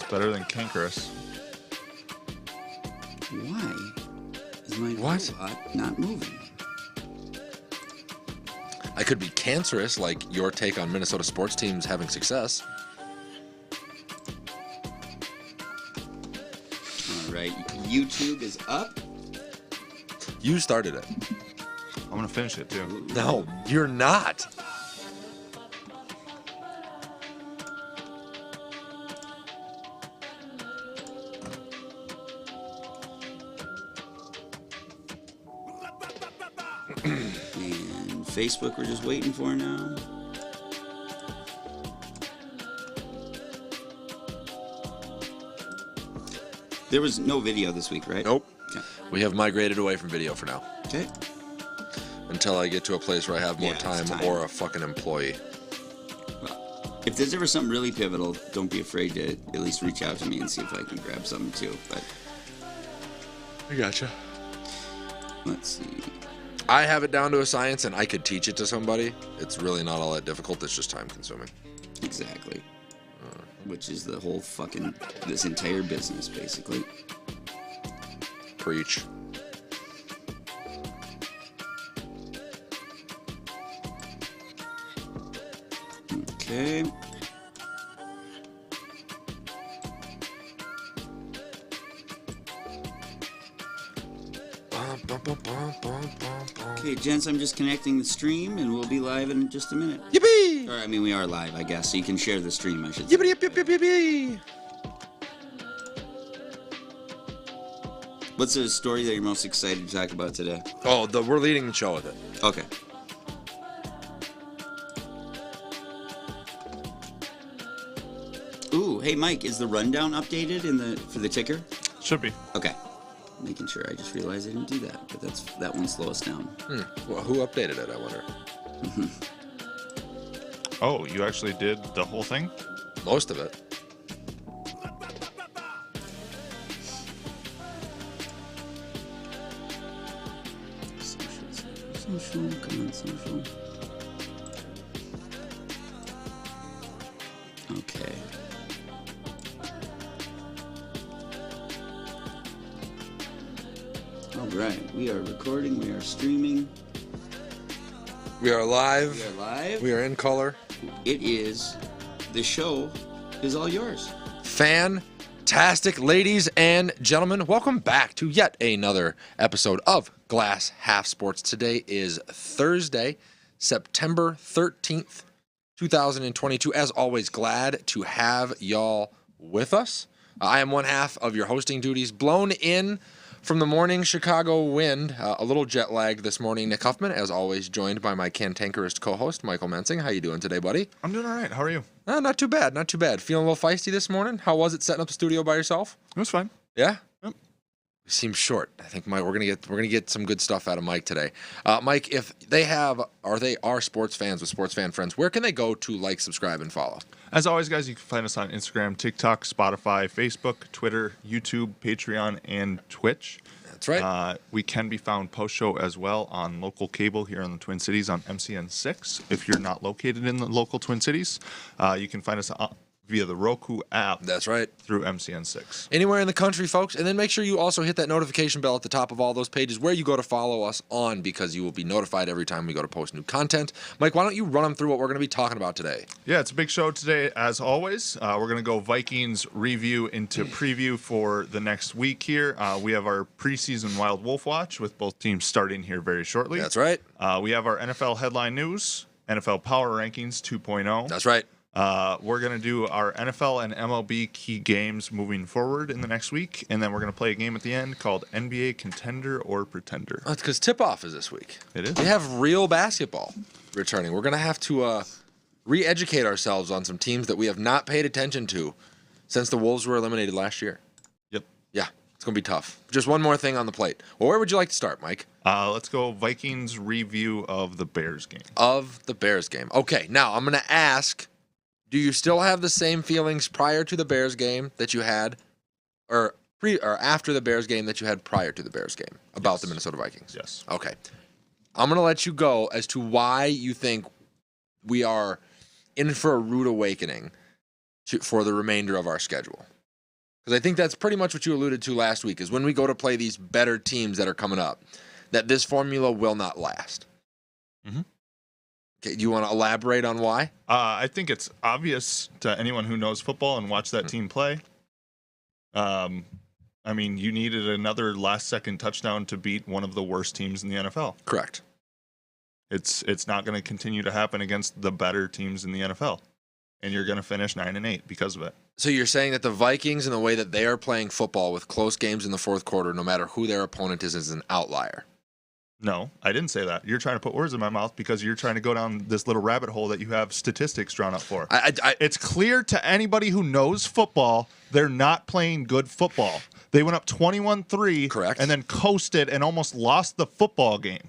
Better than cankerous. Why is my What? robot not moving? I could be cancerous, like your take on Minnesota sports teams having success. All right, YouTube is up. You started it. I'm going to finish it, too. No, you're not. And Facebook we're just waiting for now. There was no video this week, right? Nope. Okay. We have migrated away from video for now. Okay. Until I get to a place where I have more Yeah, it's time time. or a fucking employee. Well, if there's ever something really pivotal, don't be afraid to at least reach out to me and see if I can grab something too. But I gotcha. let's see. I have it down to a science, and I could teach it to somebody. It's really not all that difficult. It's just time consuming. Exactly. Which is the whole fucking, this entire business, basically. Preach. Okay. Okay, gents, I'm just connecting the stream, and we'll be live in just a minute. Yippee! Or, I mean, we are live, I guess, so you can share the stream, I should say. Yippee, yippee, yippee, yippee. What's the story that you're most excited to talk about today? Oh, we're leading the show with it. Okay. Ooh, hey Mike, is the rundown updated for the ticker? Should be. Okay. Making sure. I just realized I didn't do that, but that won't slow us down. Well, who updated it, I wonder? Oh, you actually did the whole thing? Most of it. Social, come on, social. Okay. All right, we are recording, we are streaming, We are live. we are live. We are in color. It is, the show is all yours. Fantastic, ladies and gentlemen. Welcome back to yet another episode of Glass Half Sports. Today is Thursday, September 13th, 2022. As always, glad to have y'all with us. I am one half of your hosting duties, blown in from the morning Chicago wind. A little jet lagged this morning. Nick Huffman, as always, joined by my cantankerous co-host, Michael Mensing. How you doing today, buddy? I'm doing all right. How are you? Not too bad, not too bad. Feeling a little feisty this morning? How was it setting up the studio by yourself? It was fine. Yeah? Yep. Seems short. I think Mike, we're gonna get some good stuff out of Mike today. Mike, if they are sports fans with sports fan friends, where can they go to like, subscribe, and follow? As always, guys, you can find us on Instagram, TikTok, Spotify, Facebook, Twitter, YouTube, Patreon, and Twitch. That's right. We can be found post-show as well on local cable here in the Twin Cities on MCN6. If you're not located in the local Twin Cities, you can find us via the Roku app That's right. through MCN6. Anywhere in the country, folks. And then make sure you also hit that notification bell at the top of all those pages where you go to follow us on, because you will be notified every time we go to post new content. Mike, why don't you run them through what we're going to be talking about today? Yeah, it's a big show today, as always. We're going to go Vikings review into preview for the next week here. We have our preseason Wild Wolf Watch with both teams starting here very shortly. That's right. We have our NFL headline news, NFL Power Rankings 2.0. That's right. We're going to do our NFL and MLB key games moving forward in the next week, and then we're going to play a game at the end called NBA Contender or Pretender. That's because tip-off is this week. It is. We have real basketball returning. We're going to have to re-educate ourselves on some teams that we have not paid attention to since the Wolves were eliminated last year. Yep. Yeah, it's going to be tough. Just one more thing on the plate. Well, where would you like to start, Mike? Let's go Vikings review of the Bears game. Of the Bears game. Okay, now I'm going to ask, do you still have the same feelings prior to the Bears game that you had, or after the Bears game that you had prior to the Bears game about Yes. the Minnesota Vikings? Yes. Okay. I'm going to let you go as to why you think we are in for a rude awakening for the remainder of our schedule. because I think that's pretty much what you alluded to last week, is when we go to play these better teams that are coming up, that this formula will not last. Mm-hmm. Okay, do you want to elaborate on why? I think it's obvious to anyone who knows football and watched that team play. I mean, you needed another last-second touchdown to beat one of the worst teams in the NFL. Correct. It's not going to continue to happen against the better teams in the NFL, and you're going to finish 9-8 because of it. So you're saying that the Vikings and the way that they are playing football with close games in the fourth quarter, no matter who their opponent is an outlier? No, I didn't say that. You're trying to put words in my mouth because you're trying to go down this little rabbit hole that you have statistics drawn up for. It's clear to anybody who knows football, they're not playing good football. They went up 21-3, correct, and then coasted and almost lost the football game.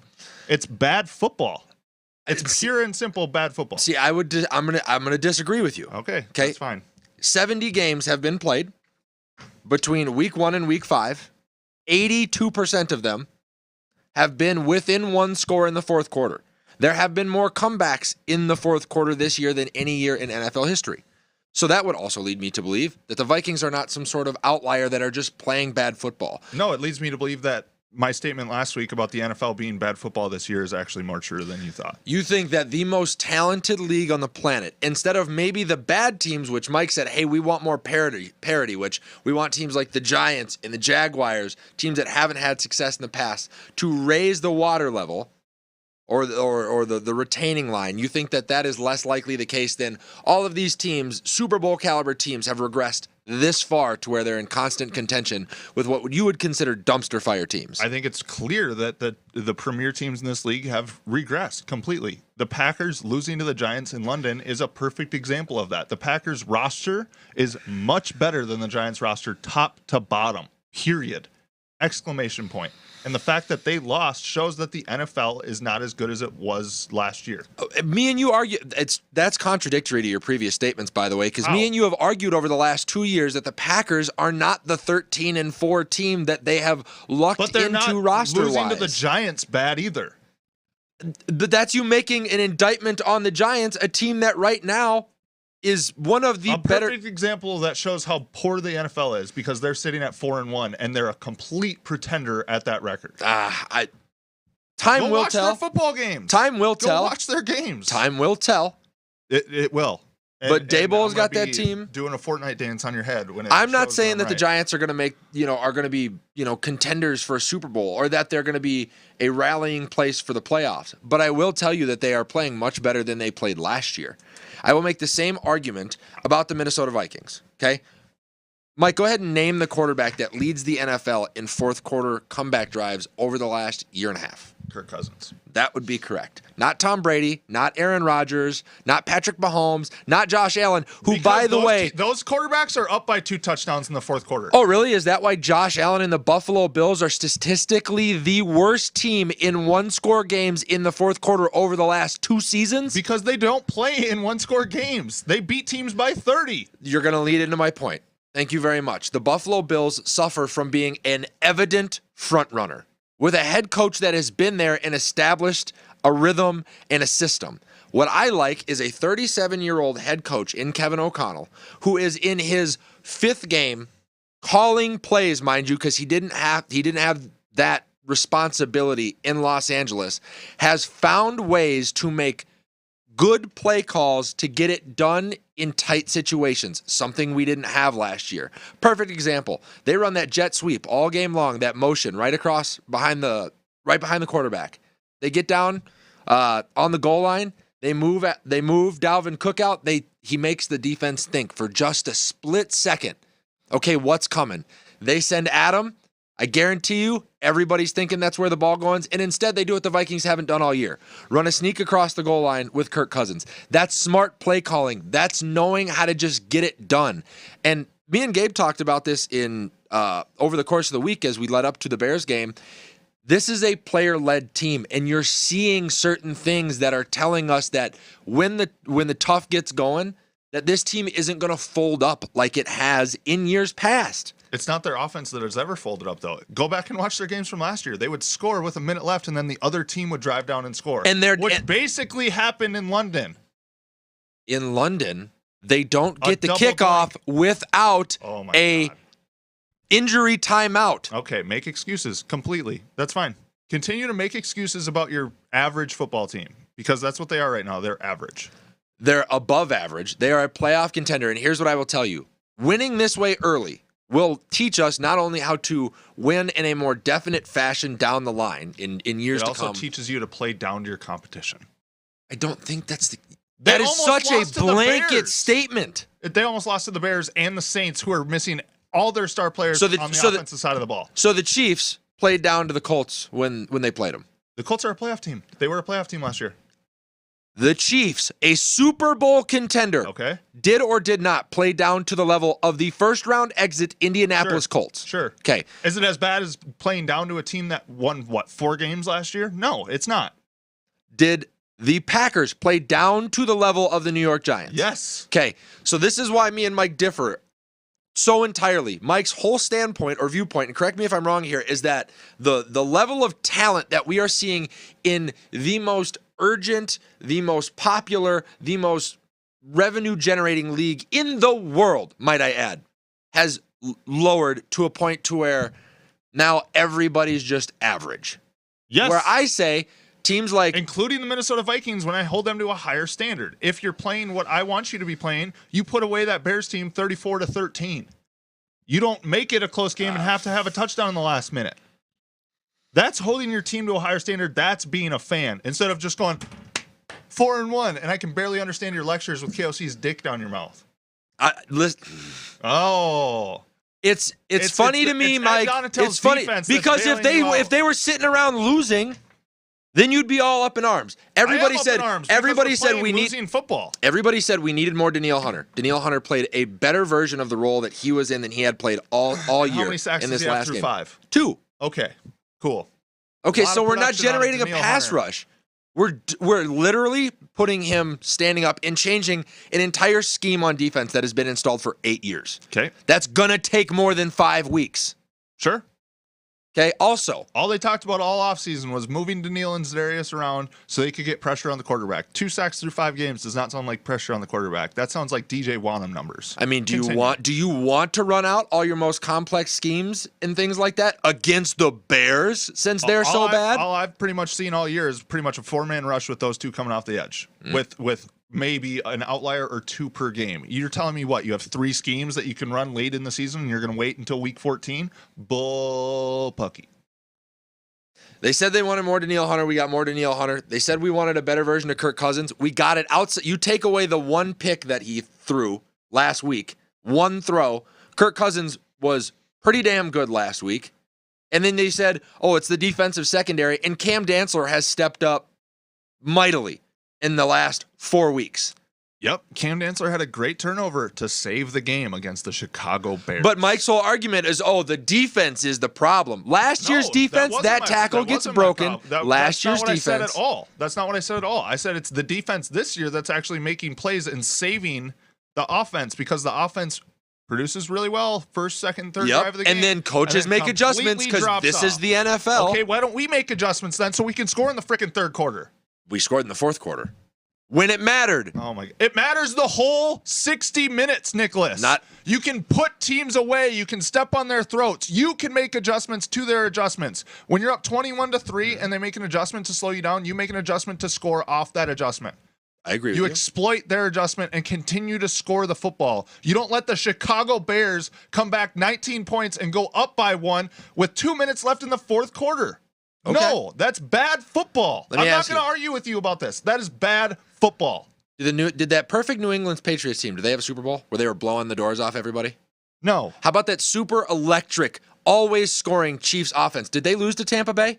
It's bad football. It's pure and simple bad football. See, I'm gonna disagree with you. Okay, that's fine. 70 games have been played between week 1 and week 5. 82% of them have been within one score in the fourth quarter. There have been more comebacks in the fourth quarter this year than any year in NFL history. So that would also lead me to believe that the Vikings are not some sort of outlier that are just playing bad football. No, it leads me to believe that my statement last week about the NFL being bad football this year is actually more true than you thought. You think that the most talented league on the planet, instead of maybe the bad teams, which Mike said, hey, we want more parity, which we want teams like the Giants and the Jaguars, teams that haven't had success in the past, to raise the water level or the retaining line. You think that is less likely the case than all of these teams, Super Bowl caliber teams, have regressed this far to where they're in constant contention with what you would consider dumpster fire teams? I think it's clear that the premier teams in this league have regressed completely. The Packers losing to the Giants in London is a perfect example of that. The Packers roster is much better than the Giants roster top to bottom, period. Exclamation point. And the fact that they lost shows that the NFL is not as good as it was last year. Me and you argue that's contradictory to your previous statements, by the way, because me and you have argued over the last 2 years that the Packers are not the 13-4 team that they have lucked but they're into not roster-wise. Losing to the Giants bad either. But that's you making an indictment on the Giants, a team that right now is one of the better. A perfect example that shows how poor the NFL is because they're sitting at 4-1 and they're a complete pretender at that record. Time Go will watch tell. Their football games. Time will Go tell. watch their games. Time will tell. It will. But Daboll's got that team doing a Fortnite dance on your head when I'm not saying that the Giants are going to make, are going to be, contenders for a Super Bowl or that they're going to be a rallying place for the playoffs. But I will tell you that they are playing much better than they played last year. I will make the same argument about the Minnesota Vikings. Okay, Mike, go ahead and name the quarterback that leads the NFL in fourth quarter comeback drives over the last year and a half. Kirk Cousins. That would be correct. Not Tom Brady, not Aaron Rodgers, not Patrick Mahomes, not Josh Allen, who, because by the way... those quarterbacks are up by 2 touchdowns in the fourth quarter. Oh, really? Is that why Josh Allen and the Buffalo Bills are statistically the worst team in one-score games in the fourth quarter over the last 2 seasons? Because they don't play in one-score games. They beat teams by 30. You're going to lead into my point. Thank you very much. The Buffalo Bills suffer from being an evident front runner with a head coach that has been there and established a rhythm and a system. What I like is a 37-year-old head coach in Kevin O'Connell who is in his 5th game calling plays, mind you, because he didn't have that responsibility in Los Angeles, has found ways to make good play calls to get it done in tight situations, something we didn't have last year. Perfect example. They run that jet sweep all game long, that motion right behind the quarterback. They get down on the goal line. They move Dalvin Cook out. He makes the defense think for just a split second. Okay, what's coming? They send Adam. I guarantee you, everybody's thinking that's where the ball goes, and instead they do what the Vikings haven't done all year. Run a sneak across the goal line with Kirk Cousins. That's smart play calling. That's knowing how to just get it done. And me and Gabe talked about this in over the course of the week as we led up to the Bears game. This is a player-led team, and you're seeing certain things that are telling us that when the tough gets going, that this team isn't going to fold up like it has in years past. It's not their offense that has ever folded up, though. Go back and watch their games from last year. They would score with a minute left, and then the other team would drive down and score. Which basically happened in London. In London, they don't get the kickoff without injury timeout. Okay, make excuses completely. That's fine. Continue to make excuses about your average football team because that's what they are right now. They're average. They're above average. They are a playoff contender. And here's what I will tell you. Winning this way early will teach us not only how to win in a more definite fashion down the line in years to come. It also teaches you to play down to your competition. I don't think that They is almost such lost to a the blanket Bears. statement. They almost lost to the Bears and the Saints, who are missing all their star players on the offensive side of the ball. So the Chiefs played down to the Colts when they played them. The Colts are a playoff team. They were a playoff team last year. The Chiefs, a Super Bowl contender, Okay. did or did not play down to the level of the first-round exit Indianapolis Colts. Sure. Okay. Is it as bad as playing down to a team that won, 4 games last year? No, it's not. Did the Packers play down to the level of the New York Giants? Yes. Okay, so this is why me and Mike differ so entirely. Mike's whole standpoint or viewpoint, and correct me if I'm wrong here, is that the level of talent that we are seeing in the most urgent, the most popular, the most revenue-generating league in the world, might I add, has lowered to a point to where now everybody's just average. Yes. Where I say teams like including the Minnesota Vikings, when I hold them to a higher standard. If you're playing what I want you to be playing, you put away that Bears team 34-13. You don't make it a close game and have to have a touchdown in the last minute. That's holding your team to a higher standard. That's being a fan instead of just going 4-1. And I can barely understand your lectures with KOC's dick down your mouth. Oh. It's funny to me, Mike. It's funny because if they were sitting around losing, then you'd be all up in arms. Everybody said we need losing football. Everybody said we needed more Danielle Hunter. Danielle Hunter played a better version of the role that he was in than he had played all year. How many sacks in does this he have last through game? 5? 2. Okay. Cool. Okay, so we're not production out of generating a Danielle pass Hunter. rush. We're literally putting him standing up and changing an entire scheme on defense that has been installed for 8 years. Okay. That's gonna take more than 5 weeks. Sure. Okay. Also, all they talked about all offseason was moving Daniil and Za'Darius around so they could get pressure on the quarterback. 2 sacks through 5 games does not sound like pressure on the quarterback. That sounds like DJ Wanham numbers. I mean, do you want to run out all your most complex schemes and things like that against the Bears since they're so bad? All I've pretty much seen all year is pretty much a 4-man rush with those two coming off the edge with maybe an outlier or 2 per game. You're telling me what? You have 3 schemes that you can run late in the season and you're going to wait until week 14? Bullpucky. They said they wanted more Danielle Hunter. We got more Danielle Hunter. They said we wanted a better version of Kirk Cousins. We got it outside. You take away the one pick that he threw last week, one throw. Kirk Cousins was pretty damn good last week. And then they said, oh, it's the defensive secondary. And Cam Dantzler has stepped up mightily in the last 4 weeks. Yep. Cam Dantzler had a great turnover to save the game against the Chicago Bears. But Mike's whole argument is, oh, the defense is the problem. Last year's defense, that tackle gets broken. Last year's defense. That's not what I said at all. That's not what I said at all. I said it's the defense this year that's actually making plays and saving the offense because the offense produces really well first, second, third drive of the game. And then coaches make adjustments because this is the NFL. Okay, why don't we make adjustments then so we can score in the freaking third quarter? We scored in the fourth quarter. When it mattered. Oh my God. It matters the whole 60 minutes, Nicholas. You can put teams away. You can step on their throats. You can make adjustments to their adjustments. When you're up 21-3 and they make an adjustment to slow you down, you make an adjustment to score off that adjustment. I agree with you. You Exploit their adjustment and continue to score the football. You don't let the Chicago Bears come back 19 points and go up by 1 with 2 minutes left in the fourth quarter. Okay. No, that's bad football. I'm not going to argue with you about this. That is bad football. Did that perfect New England Patriots team, did they have a Super Bowl where they were blowing the doors off everybody? No. How about that super electric, always scoring Chiefs offense? Did they lose to Tampa Bay?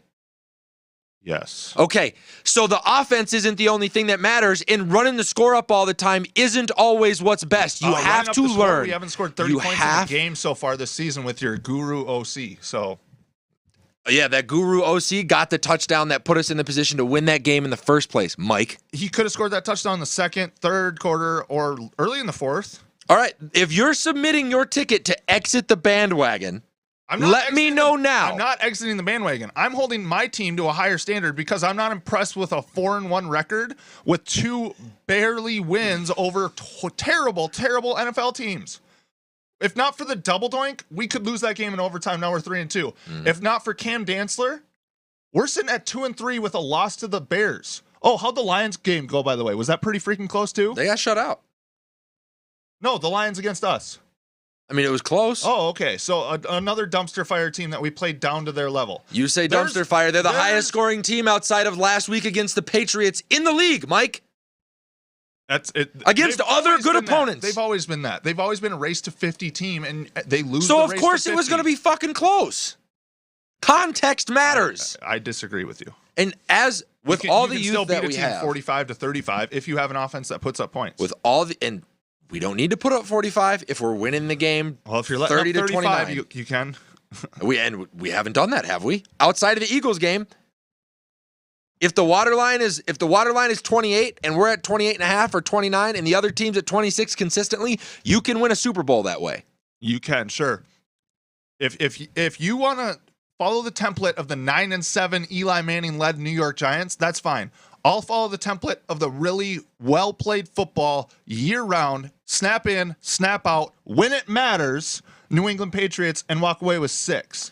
Yes. Okay, so the offense isn't the only thing that matters, and running the score up all the time isn't always what's best. You have to learn. We haven't scored 30 points in a game so far this season with your guru OC, so... Yeah, that guru OC got the touchdown that put us in the position to win that game in the first place, Mike. He could have scored that touchdown in the second, third quarter, or early in the fourth. All right, if you're submitting your ticket to exit the bandwagon, let me know now. I'm not exiting the bandwagon. I'm holding my team to a higher standard because I'm not impressed with a 4-1 record with 2 barely wins over terrible, terrible NFL teams. If not for the double doink, we could lose that game in overtime. Now we're 3-2. If not for Cam Dantzler, we're sitting at 2-3 with a loss to the Bears. Oh, how'd the Lions game go, by the way? Was that pretty freaking close, too? They got shut out. No, the Lions against us. I mean, it was close. Oh, okay. So another dumpster fire team that we played down to their level. You say dumpster fire. They're the highest scoring team outside of last week against the Patriots in the league, Mike. That's it. Against other good opponents. They've always been that. They've always been a race to 50 team, and they lose. So, the of race course, to it was 50. going to be fucking close. Context matters. I disagree with you. And as with all the you can youth still that beat a we team have, 45-35 if you have an offense that puts up points. with all the, and we don't need to put up 45 if we're winning the game. Well, if you're letting 30 up to 35, 29. you can. We haven't done that, have we? Outside of the Eagles game, if the water line is 28 and we're at 28.5 or 29 and the other team's at 26 consistently, you can win a Super Bowl that way. You can, sure. If you want to follow the template of the 9-7 Eli Manning led New York Giants, that's fine. I'll follow the template of the really well played football year round, snap in, snap out, when it matters, New England Patriots, and walk away with 6.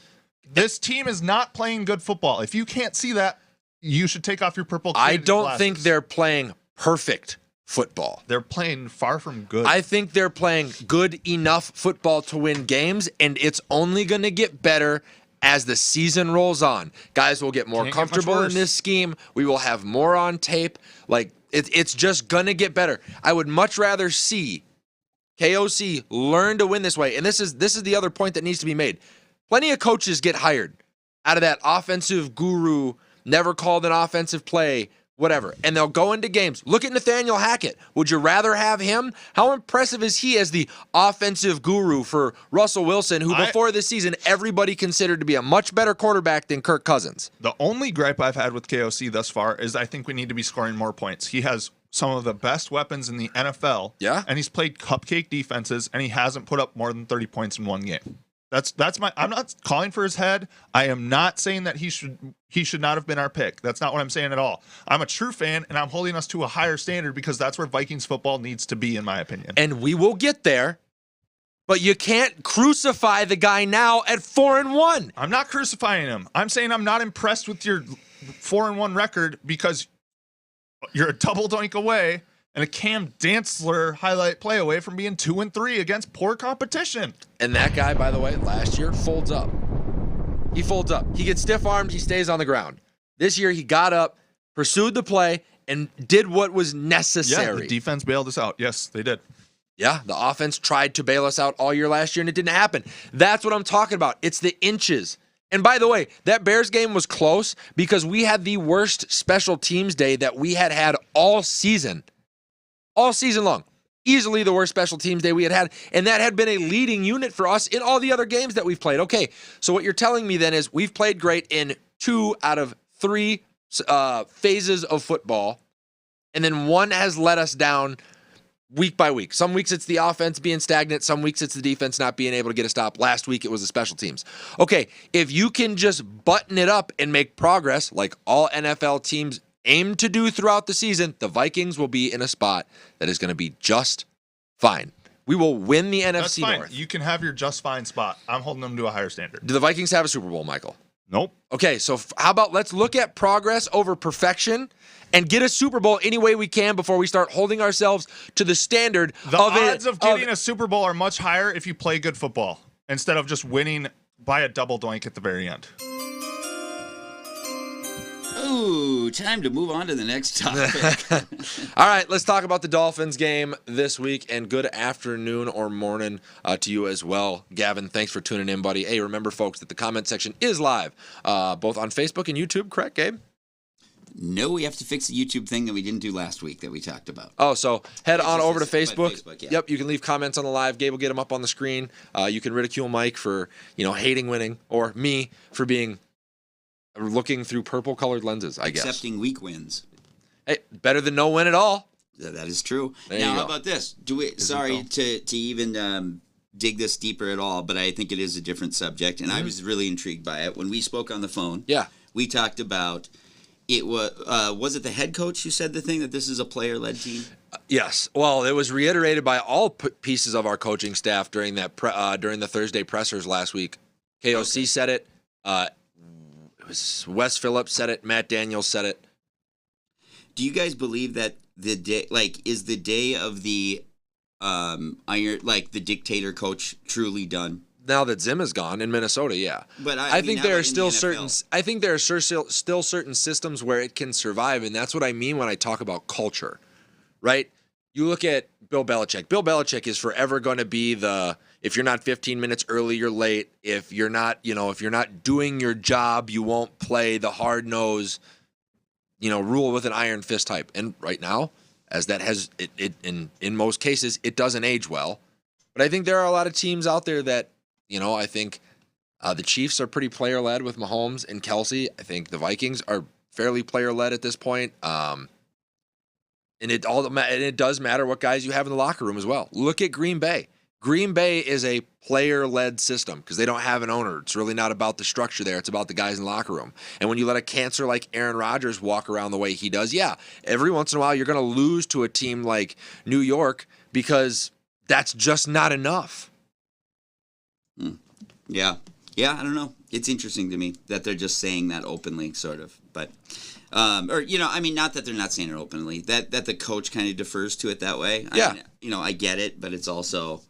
This team is not playing good football. If you can't see that, you should take off your purple. I don't glasses. think they're playing perfect football. They're playing far from good. I think they're playing good enough football to win games, and it's only going to get better as the season rolls on. Guys will get more Can't get much comfortable in worse. this scheme. We will have more on tape. Like it's just going to get better. I would much rather see KOC learn to win this way. And this is the other point that needs to be made. Plenty of coaches get hired out of that offensive guru, never called an offensive play, whatever. And they'll go into games. Look at Nathaniel Hackett. Would you rather have him? How impressive is he as the offensive guru for Russell Wilson, who before this season, everybody considered to be a much better quarterback than Kirk Cousins? The only gripe I've had with KOC thus far is I think we need to be scoring more points. He has some of the best weapons in the NFL. Yeah. And he's played cupcake defenses, and he hasn't put up more than 30 points in one game. That's my. I'm not calling for his head. I am not saying that he should not have been our pick. That's not what I'm saying at all. I'm a true fan, and I'm holding us to a higher standard because that's where Vikings football needs to be, in my opinion. And we will get there, but you can't crucify the guy now at 4-1. I'm not crucifying him. I'm saying I'm not impressed with your 4-1 record because you're a double doink away and a Cam Dantzler highlight play away from being 2-3 against poor competition. And that guy, by the way, last year folds up. He folds up. He gets stiff-armed. He stays on the ground. This year, he got up, pursued the play, and did what was necessary. Yeah, the defense bailed us out. Yes, they did. Yeah, the offense tried to bail us out all year last year, and it didn't happen. That's what I'm talking about. It's the inches. And by the way, that Bears game was close because we had the worst special teams day that we had all season. All season long. Easily the worst special teams day we had. And that had been a leading unit for us in all the other games that we've played. Okay, so what you're telling me then is we've played great in 2 out of 3 phases of football. And then one has let us down week by week. Some weeks it's the offense being stagnant. Some weeks it's the defense not being able to get a stop. Last week it was the special teams. Okay, if you can just button it up and make progress like all NFL teams aim to do throughout the season, the Vikings will be in a spot that is going to be just fine. We will win the That's NFC fine. North. You can have your just fine spot. I'm holding them to a higher standard. Do the Vikings have a Super Bowl, Michael? Nope. Okay, so how about let's look at progress over perfection and get a Super Bowl any way we can before we start holding ourselves to the standard The odds of getting a Super Bowl are much higher if you play good football instead of just winning by a double doink at the very end. Ooh, time to move on to the next topic. All right, let's talk about the Dolphins game this week, and good afternoon or morning to you as well. Gavin, thanks for tuning in, buddy. Hey, remember, folks, that the comment section is live, both on Facebook and YouTube, correct, Gabe? No, we have to fix the YouTube thing that we didn't do last week that we talked about. Oh, so head on over to But Facebook. yeah. Yep, you can leave comments on the live. Gabe will get them up on the screen. You can ridicule Mike for, hating winning, or me for looking through purple-colored lenses, I guess. Accepting weak wins. Hey, better than no win at all. That is true. There Now, you how go. about this? Sorry to even dig this deeper at all, but I think it is a different subject, and I was really intrigued by it. When we spoke on the phone, Yeah. we talked about it was it the head coach who said the thing that this is a player-led team? Yes. Well, it was reiterated by all pieces of our coaching staff during that during the Thursday pressers last week. KOC said it. It was Wes Phillips said it. Matt Daniels said it. Do you guys believe that the day, is the day of the the dictator coach truly done? Now that Zim is gone in Minnesota, yeah. But I think there are still certain. NFL. I think there are still certain systems where it can survive, and that's what I mean when I talk about culture, right? You look at Bill Belichick. Bill Belichick is forever going to be the, if you're not 15 minutes early, you're late. If you're not, if you're not doing your job, you won't play, the hard nose, rule with an iron fist type. And right now, as that has it in most cases, it doesn't age well. But I think there are a lot of teams out there that, I think the Chiefs are pretty player led with Mahomes and Kelsey. I think the Vikings are fairly player led at this point. And it does matter what guys you have in the locker room as well. Look at Green Bay. Green Bay is a player-led system because they don't have an owner. It's really not about the structure there. It's about the guys in the locker room. And when you let a cancer like Aaron Rodgers walk around the way he does, yeah, every once in a while you're going to lose to a team like New York because that's just not enough. Yeah. Yeah, I don't know. It's interesting to me that they're just saying that openly, sort of. But, not that they're not saying it openly, that the coach kind of defers to it that way. Yeah. I get it, but it's also,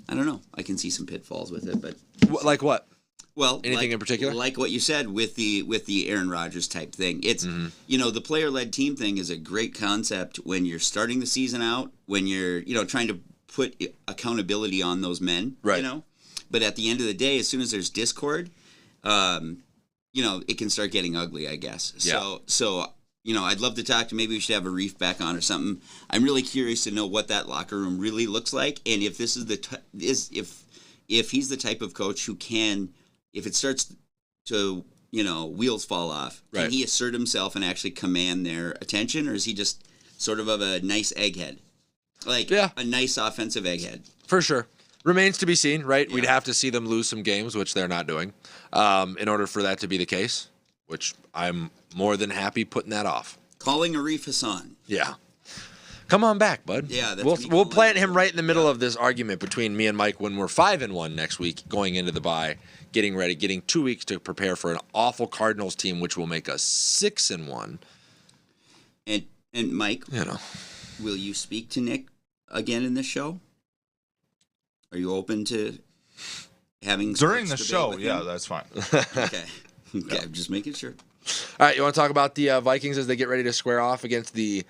I don't know. I can see some pitfalls with it, but. Like what? Well, anything in particular? Like what you said with the Aaron Rodgers type thing. It's, the player-led team thing is a great concept when you're starting the season out, when you're, trying to put accountability on those men, right. But at the end of the day, as soon as there's discord, it can start getting ugly, I guess. Yeah. So, I'd love to talk to, maybe we should have a Reef back on or something. I'm really curious to know what that locker room really looks like. And if this is if he's the type of coach who can, if it starts to, wheels fall off, right. Can he assert himself and actually command their attention? Or is he just sort of a nice egghead? A nice offensive egghead? For sure. Remains to be seen, right? Yeah. We'd have to see them lose some games, which they're not doing, in order for that to be the case, which I'm more than happy putting that off. Calling Arif Hassan. Yeah. Come on back, bud. Yeah, we'll plant him right in the middle of this argument between me and Mike when we're 5-1 next week, going into the bye, getting ready, getting 2 weeks to prepare for an awful Cardinals team, which will make us 6-1. And Mike, will you speak to Nick again in this show? Are you open to having during the show? Yeah, that's fine. Okay, I'm just making sure. All right, you want to talk about the Vikings as they get ready to square off against the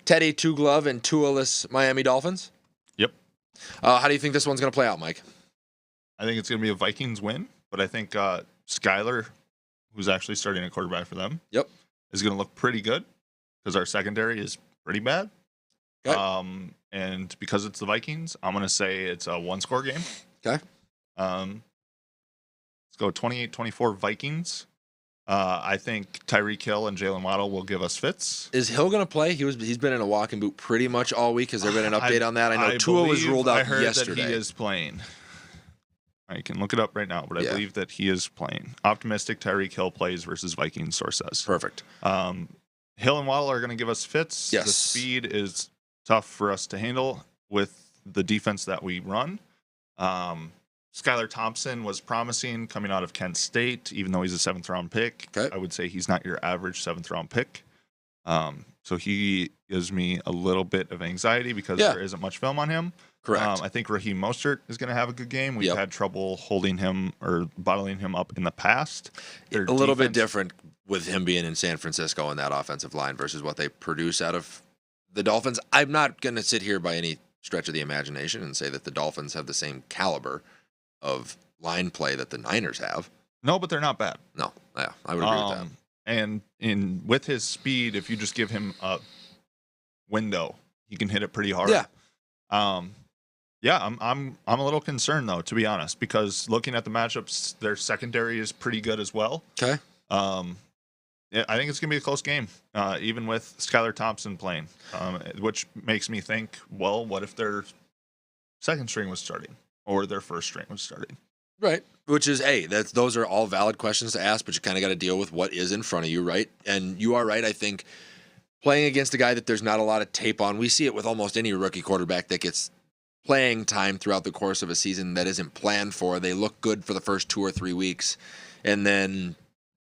Teddy Two Glove and Tua-less Miami Dolphins? Yep. How do you think this one's going to play out, Mike? I think it's going to be a Vikings win, but I think Skyler, who's actually starting a quarterback for them, is going to look pretty good because our secondary is pretty bad. Okay. And because it's the Vikings, I'm going to say it's a one-score game. Okay. Let's go 28-24 Vikings. I think Tyreek Hill and Jalen Waddle will give us fits. Is Hill going to play? He's been in a walking boot pretty much all week. Has there been an update on that? I know Tua was ruled out yesterday. I heard that he is playing. I can look it up right now, but I believe that he is playing. Optimistic Tyreek Hill plays versus Vikings, source says. Perfect. Hill and Waddle are going to give us fits. Yes. The speed is tough for us to handle with the defense that we run. Skylar Thompson was promising coming out of Kent State, even though he's a 7th-round pick. Okay. I would say he's not your average 7th-round pick. So he gives me a little bit of anxiety because there isn't much film on him. Correct. I think Raheem Mostert is going to have a good game. We've had trouble holding him or bottling him up in the past. A little bit different with him being in San Francisco and that offensive line versus what they produce out of the Dolphins. I'm not going to sit here by any stretch of the imagination and say that the Dolphins have the same caliber of line play that the Niners have. No, but they're not bad. No, yeah, I would agree with that. And with his speed, if you just give him a window, he can hit it pretty hard. Yeah. I'm a little concerned though, to be honest, because looking at the matchups, their secondary is pretty good as well. Okay. I think it's gonna be a close game, even with Skylar Thompson playing, which makes me think, well, what if their second string was starting or their first string was starting? Right. Which is, those are all valid questions to ask, but you kind of got to deal with what is in front of you, right? And you are right. I think playing against a guy that there's not a lot of tape on. We see it with almost any rookie quarterback that gets playing time throughout the course of a season that isn't planned for. They look good for the first 2 or 3 weeks, and then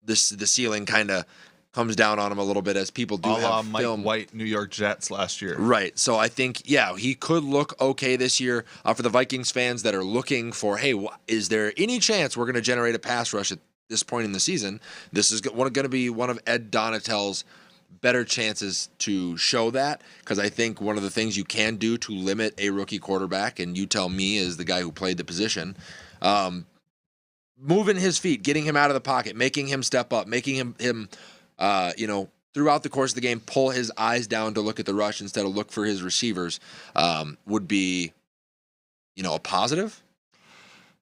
the ceiling kind of comes down on him a little bit, as people do have Mike film. White, New York Jets last year. Right. So I think, yeah, he could look okay this year. For the Vikings fans that are looking for, hey, is there any chance we're going to generate a pass rush at this point in the season? This is going to be one of Ed Donatell's better chances to show that, because I think one of the things you can do to limit a rookie quarterback, and you tell me as the guy who played the position, moving his feet, getting him out of the pocket, making him step up, making him throughout the course of the game, pull his eyes down to look at the rush instead of look for his receivers, would be, a positive.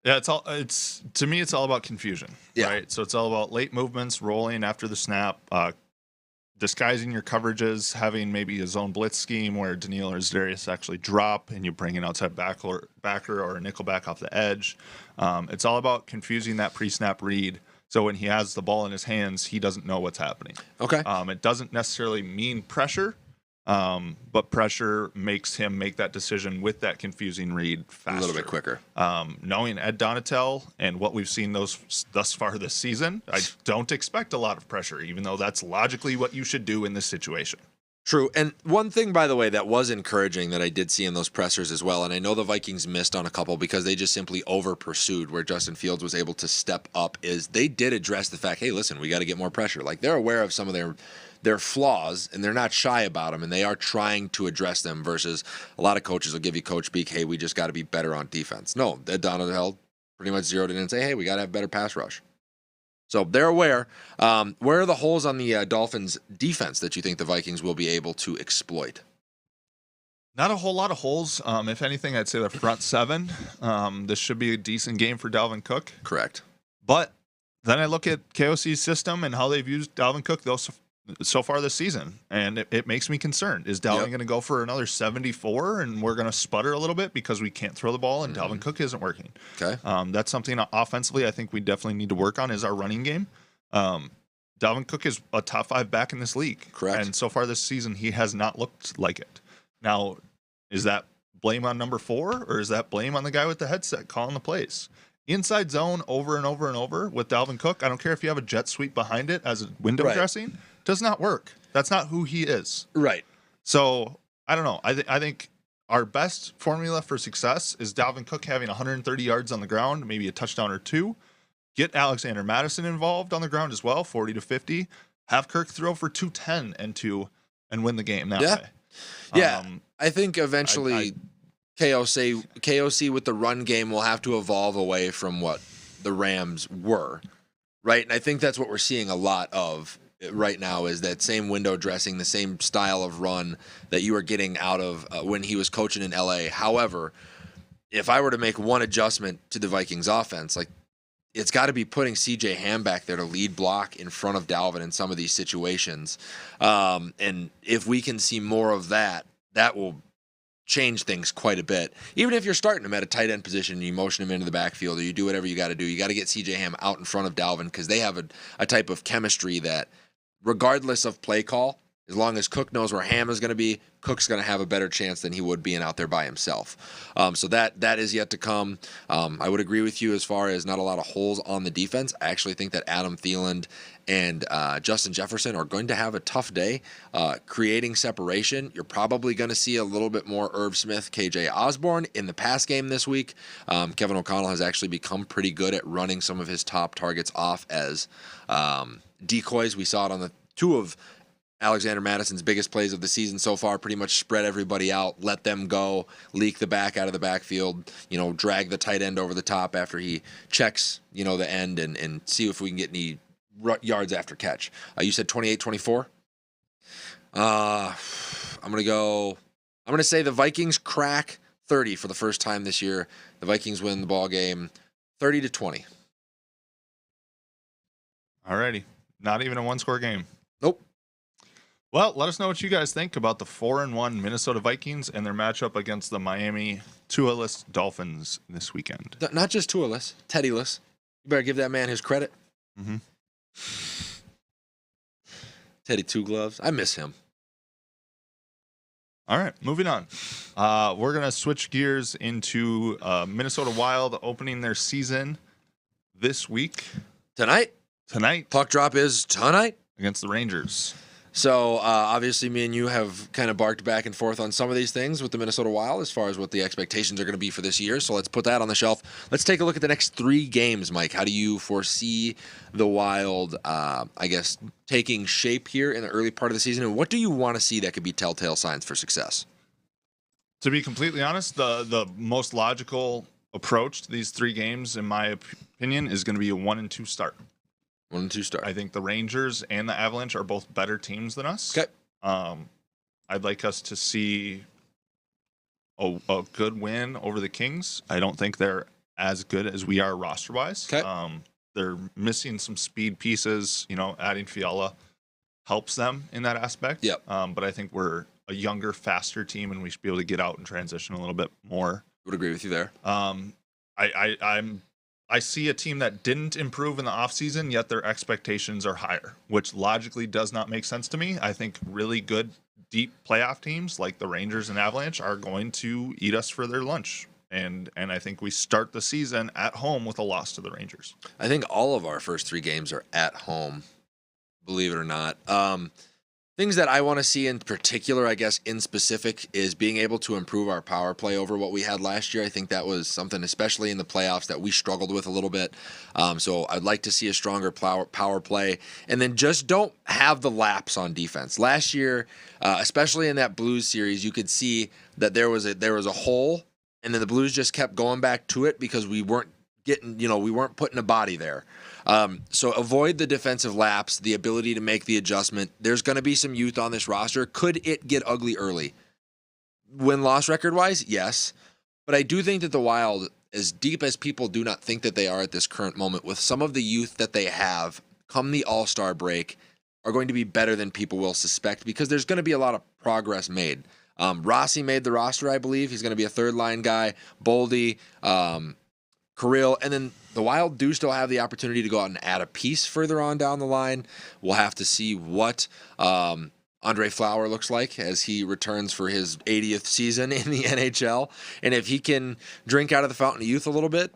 Yeah, to me, it's all about confusion. Yeah. Right. So it's all about late movements, rolling after the snap, disguising your coverages, having maybe a zone blitz scheme where Daniil or Zarius actually drop and you bring an outside backer or a nickel back off the edge. It's all about confusing that pre-snap read. So when he has the ball in his hands, he doesn't know what's happening. Okay. It doesn't necessarily mean pressure, but pressure makes him make that decision with that confusing read faster. A little bit quicker. Knowing Ed Donatell and what we've seen thus far this season, I don't expect a lot of pressure, even though that's logically what you should do in this situation. True. And one thing, by the way, that was encouraging that I did see in those pressers as well, and I know the Vikings missed on a couple because they just simply over-pursued where Justin Fields was able to step up, is they did address the fact, hey, listen, we got to get more pressure. Like, they're aware of some of their flaws, and they're not shy about them, and they are trying to address them, versus a lot of coaches will give you Coach Beak, hey, we just got to be better on defense. No, Ed Donatell pretty much zeroed in and say, hey, we got to have better pass rush. So they're aware. Where are the holes on the Dolphins' defense that you think the Vikings will be able to exploit? Not a whole lot of holes. If anything, I'd say the front seven. This should be a decent game for Dalvin Cook. Correct. But then I look at KOC's system and how they've used Dalvin Cook so far this season, and it makes me concerned. Is Dalvin going to go for another 74 and we're going to sputter a little bit because we can't throw the ball and Dalvin Cook isn't working? Okay. That's something offensively I think we definitely need to work on, is our running game. Dalvin Cook is a top 5 back in this league. Correct. And so far this season, he has not looked like it. Now, is that blame on number 4, or is that blame on the guy with the headset calling the plays? Inside zone over and over and over with Dalvin Cook. I don't care if you have a jet sweep behind it as a window dressing. Does not work. That's not who he is. Right. So I don't know. I think our best formula for success is Dalvin Cook having 130 yards on the ground, maybe a touchdown or 2. Get Alexander Mattison involved on the ground as well, 40 to 50. Have Kirk throw for 210 and win the game that way. Yeah. I think eventually KOC with the run game will have to evolve away from what the Rams were. Right. And I think that's what we're seeing a lot of right now, is that same window dressing, the same style of run that you were getting out of when he was coaching in LA. However, if I were to make one adjustment to the Vikings offense, like, it's got to be putting CJ Ham back there to lead block in front of Dalvin in some of these situations. And if we can see more of that, that will change things quite a bit. Even if you're starting him at a tight end position and you motion him into the backfield, or you do whatever you got to do, you got to get CJ Ham out in front of Dalvin, because they have a type of chemistry that, regardless of play call, as long as Cook knows where Ham is going to be, Cook's going to have a better chance than he would being out there by himself. So that is yet to come. I would agree with you as far as not a lot of holes on the defense. I actually think that Adam Thielen and Justin Jefferson are going to have a tough day creating separation. You're probably going to see a little bit more Irv Smith, KJ Osborne in the pass game this week. Kevin O'Connell has actually become pretty good at running some of his top targets off as decoys. We saw it on the 2 of Alexander Madison's biggest plays of the season so far. Pretty much spread everybody out, let them go, leak the back out of the backfield, drag the tight end over the top after he checks, the end, and see if we can get any yards after catch. You said 28-24? I'm going to say the Vikings crack 30 for the first time this year. The Vikings win the ball game 30-20. Alrighty. Not even a one-score game. Nope. Well, let us know what you guys think about the 4-1 Minnesota Vikings and their matchup against the Miami Tua-less Dolphins this weekend. Not just Tua-less, Teddy-less. You better give that man his credit. Mm-hmm. Teddy Two Gloves. I miss him. All right, moving on. We're going to switch gears into Minnesota Wild opening their season this week, Tonight, tonight, puck drop is tonight. against the Rangers. So obviously, me and you have kind of barked back and forth on some of these things with the Minnesota Wild as far as what the expectations are going to be for this year. So let's put that on the shelf. Let's take a look at the next 3 games, Mike. How do you foresee the Wild, taking shape here in the early part of the season? And what do you want to see that could be telltale signs for success? To be completely honest, the most logical approach to these 3 games, in my opinion, is going to be a 1-2 start. 1-2 start. I think the Rangers and the Avalanche are both better teams than us. Okay. I'd like us to see a good win over the Kings. I don't think they're as good as we are roster-wise. Okay. They're missing some speed pieces. Adding Fiala helps them in that aspect. Yep. But I think we're a younger, faster team, and we should be able to get out and transition a little bit more. Would agree with you there. I see a team that didn't improve in the offseason, yet their expectations are higher, which logically does not make sense to me. I think really good, deep playoff teams like the Rangers and Avalanche are going to eat us for their lunch. And I think we start the season at home with a loss to the Rangers. I think all of our first 3 games are at home, believe it or not. Things that I want to see in particular, I guess, in specific, is being able to improve our power play over what we had last year. I think that was something, especially in the playoffs, that we struggled with a little bit. So I'd like to see a stronger power play. And then just don't have the lapse on defense. Last year, especially in that Blues series, you could see that there was a hole, and then the Blues just kept going back to it because we weren't we weren't putting a body there. So avoid the defensive lapse, the ability to make the adjustment. There's going to be some youth on this roster. Could it get ugly early? Win-loss record-wise, yes. But I do think that the Wild, as deep as people do not think that they are at this current moment, with some of the youth that they have come the All-Star break, are going to be better than people will suspect because there's going to be a lot of progress made. Rossi made the roster, I believe. He's going to be a third-line guy. Boldy, Kirill, and then the Wild do still have the opportunity to go out and add a piece further on down the line. We'll have to see what Andre Flower looks like as he returns for his 80th season in the NHL. And if he can drink out of the fountain of youth a little bit,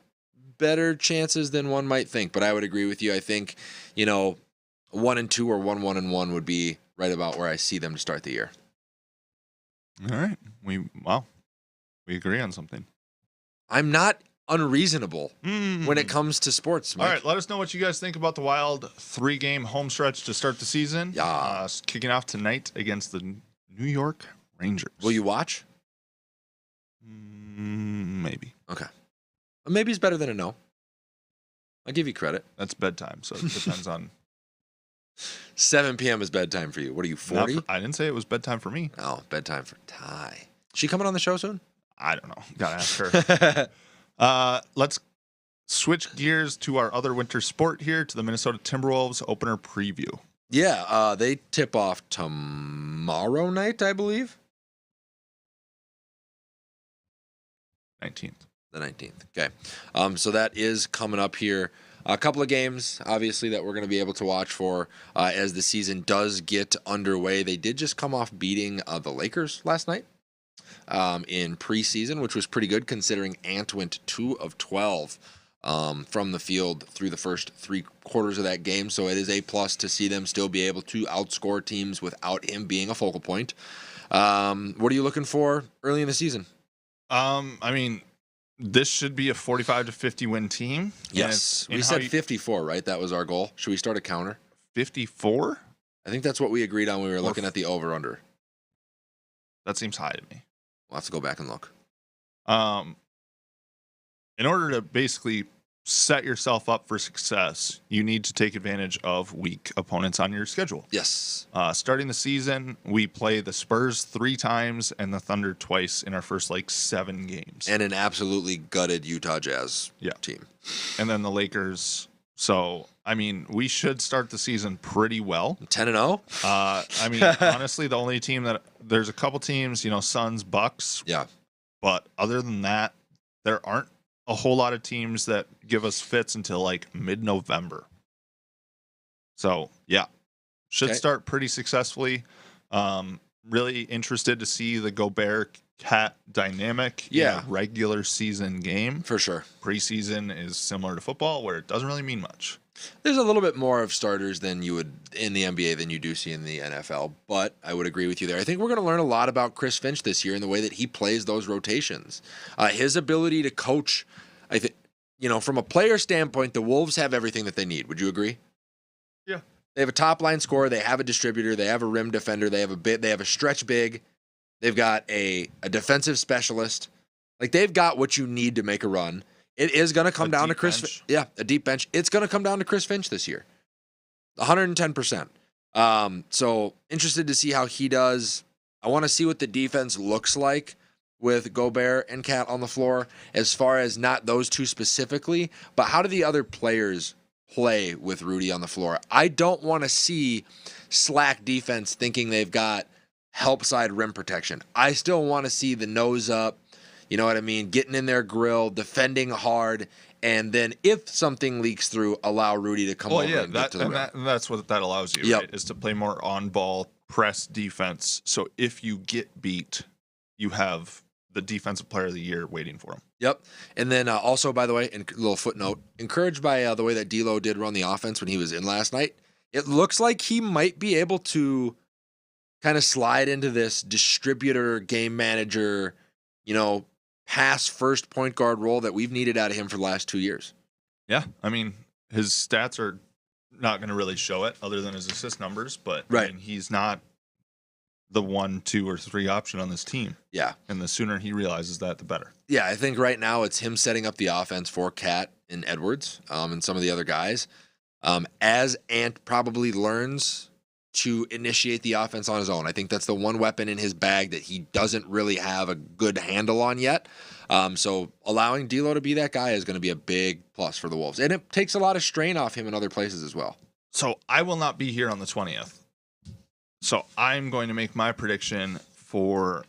better chances than one might think. But I would agree with you. I think, 1-2 or 1-1-1 would be right about where I see them to start the year. All right. We agree on something. I'm not unreasonable when it comes to sports, Mike. All right, let us know what you guys think about the Wild 3-game home stretch to start the season. Yeah. Kicking off tonight against the New York Rangers. Will you watch? Maybe. Okay. Maybe it's better than a no. I'll give you credit. That's bedtime, so it depends on... 7 p.m. is bedtime for you. What are you, 40? I didn't say it was bedtime for me. Oh, bedtime for Ty. She coming on the show soon? I don't know. Gotta ask her. Let's switch gears to our other winter sport here, to the Minnesota Timberwolves opener preview. Yeah, they tip off tomorrow night, I believe. 19th. The 19th. Okay. So that is coming up here. A couple of games, obviously, that we're going to be able to watch for as the season does get underway. They did just come off beating the Lakers last night in preseason, which was pretty good considering Ant went 2 of 12 from the field through the first 3 quarters of that game. So it is a plus to see them still be able to outscore teams without him being a focal point. What are you looking for early in the season? This should be a 45-50 win team. Yes. We said 54, right? That was our goal. Should we start a counter? 54? I think that's what we agreed on when we were looking at the over-under. That seems high to me. We'll have to go back and look. In order to basically set yourself up for success, you need to take advantage of weak opponents on your schedule. Yes. Starting the season, we play the Spurs 3 times and the Thunder twice in our first 7 games. And an absolutely gutted Utah Jazz team. And then the Lakers. So, we should start the season pretty well. 10-0? Honestly, the only team that there's a couple teams, Suns, Bucks. Yeah. But other than that, there aren't a whole lot of teams that give us fits until mid-November. So, yeah, should start pretty successfully. really interested to see the Gobert Cat dynamic Yeah. in a regular season game. For sure. Preseason is similar to football, where it doesn't really mean much. There's a little bit more of starters than you would in the NBA than you do see in the NFL, but I would agree with you there. I think we're going to learn a lot about Chris Finch this year in the way that he plays those rotations. His ability to coach, I think, from a player standpoint, the Wolves have everything that they need. Would you agree? Yeah. They have a top line scorer, they have a distributor, they have a rim defender, they have a stretch big, they've got a defensive specialist. Like, they've got what you need to make a run. It is going to come down to Chris. Bench. Yeah, a deep bench. It's going to come down to Chris Finch this year. 110%. So interested to see how he does. I want to see what the defense looks like with Gobert and Cat on the floor, as far as not those two specifically, but how do the other players play with Rudy on the floor? I don't want to see slack defense thinking they've got help side rim protection. I still want to see the nose up, you know what I mean, getting in their grill, defending hard, and then if something leaks through, allow Rudy to come over and get to the rim. And that's what that allows you, Yep. right? Is to play more on-ball press defense. So if you get beat, you have the defensive player of the year waiting for him. Yep. And then also, by the way, a little footnote, encouraged by the way that D'Lo did run the offense when he was in last night, it looks like he might be able to kind of slide into this distributor, game manager, pass first point guard role that we've needed out of him for the last 2 years. Yeah, I mean, his stats are not going to really show it other than his assist numbers, but Right. I mean, he's not the 1, 2, or 3 option on this team. Yeah. And the sooner he realizes that, the better. Yeah, I think right now it's him setting up the offense for Cat and Edwards and some of the other guys. As Ant probably learns to initiate the offense on his own. I think that's the one weapon in his bag that he doesn't really have a good handle on yet. So allowing D'Lo to be that guy is going to be a big plus for the Wolves. And it takes a lot of strain off him in other places as well. So I will not be here on the 20th. So I'm going to make my prediction for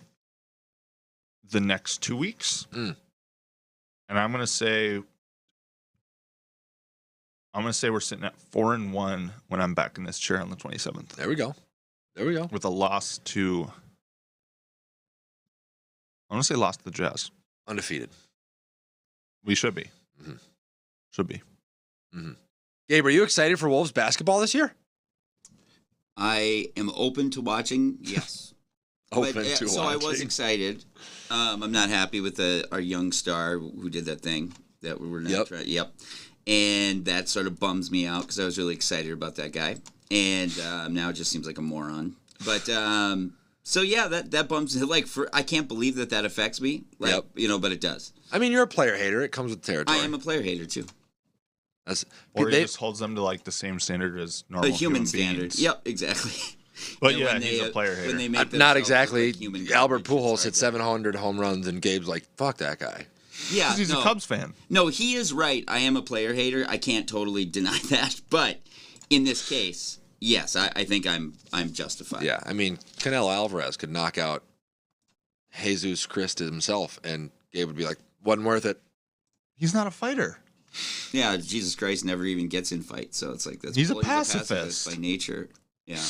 the next 2 weeks. Mm. And I'm going to say we're sitting at 4-1 when I'm back in this chair on the 27th. There we go. With a loss to, I want to say loss to the Jazz. Undefeated. We should be. Mhm. Should be. Gabe, are you excited for Wolves basketball this year? I am open to watching. Yes. So I was excited. I'm not happy with our young star who did that thing that we were not. Yep. And that sort of bums me out because I was really excited about that guy, and now it just seems like a moron. But so yeah, that bums me. I can't believe that affects me. But it does. I mean, you're a player hater. It comes with the territory. I am a player hater too. Or he just holds them to like the same standard as normal The human standard. standard. Yep, exactly. But And yeah, when he's a player hater. When they make Not themselves exactly. look like human Albert garbage, Pujols it's hit like 700 home runs, and Gabe's like, fuck that guy. Yeah, He's a Cubs fan. No, he is right. I am a player hater. I can't totally deny that. But in this case, yes, I think I'm justified. Yeah, I mean, Canelo Alvarez could knock out Jesus Christ himself, and Gabe would be like, wasn't worth it. He's not a fighter. Yeah, Jesus Christ never even gets in fights, so it's like He's a well, pacifist by nature. Yeah.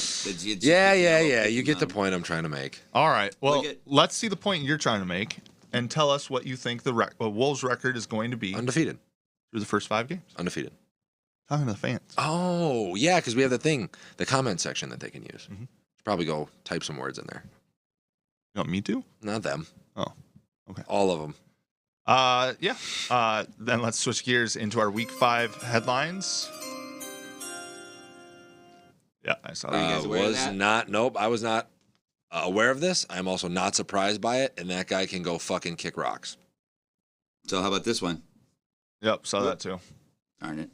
Yeah. You get the point I'm trying to make. All right. Well, Look at- let's see the point you're trying to make and tell us what you think the Wolves record is going to be Undefeated. through the first 5 games. Undefeated. Talking to the fans. Oh, yeah, because we have the comment section that they can use. Mhm. Probably go type some words in there. You want me to? Not them. Oh, okay. All of them. Yeah. Then let's switch gears into our Week 5 headlines. Yeah, I saw Are you that. guys aware of that? I was not aware of this. I'm also not surprised by it, and that guy can go fucking kick rocks. So how about this one? Yep, saw that too. Darn it.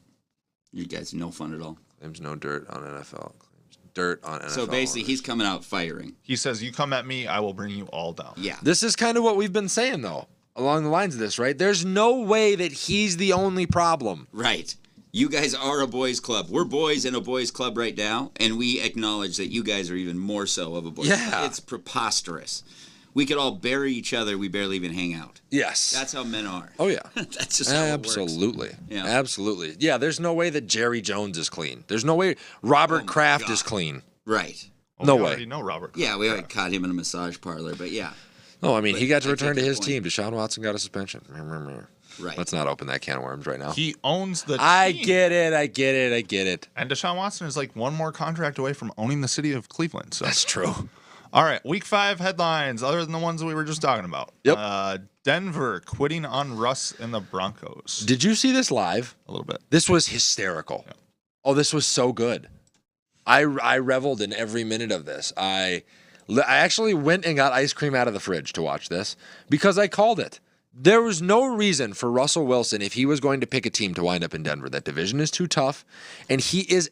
You guys are no fun at all. Claims no dirt on NFL. Claims dirt on NFL. So basically, owners. he's coming out firing. He says, "You come at me, I will bring you all down." Yeah. This is kind of what we've been saying, though, along the lines of this, right? There's no way that he's the only problem. Right. You guys are a boys' club. We're boys in a boys' club right now, and we acknowledge that you guys are even more so of a boys' Yeah. club. It's preposterous. We could all bury each other. We barely even hang out. Yes. That's how men are. Oh, yeah. That's just how it works. Absolutely. Yeah. Absolutely. Yeah, there's no way that Jerry Jones is clean. There's no way Robert Oh, my Kraft God. is clean. Right. Well, No we way. already know Robert. Yeah, we already caught him in a massage parlor, but yeah, No, I mean, he got to I return to take your his point. team. Deshaun Watson got a suspension. right. Let's not open that can of worms right now. He owns the I team. get it. And Deshaun Watson is like one more contract away from owning the city of Cleveland. So, That's true. all right, Week 5 headlines, other than the ones we were just talking about. Yep. Denver quitting on Russ and the Broncos. Did you see this live? A little bit. This was hysterical. Yeah. Oh, this was so good. I reveled in every minute of this. I actually went and got ice cream out of the fridge to watch this because I called it. There was no reason for Russell Wilson, if he was going to pick a team to wind up in Denver. That division is too tough, and he's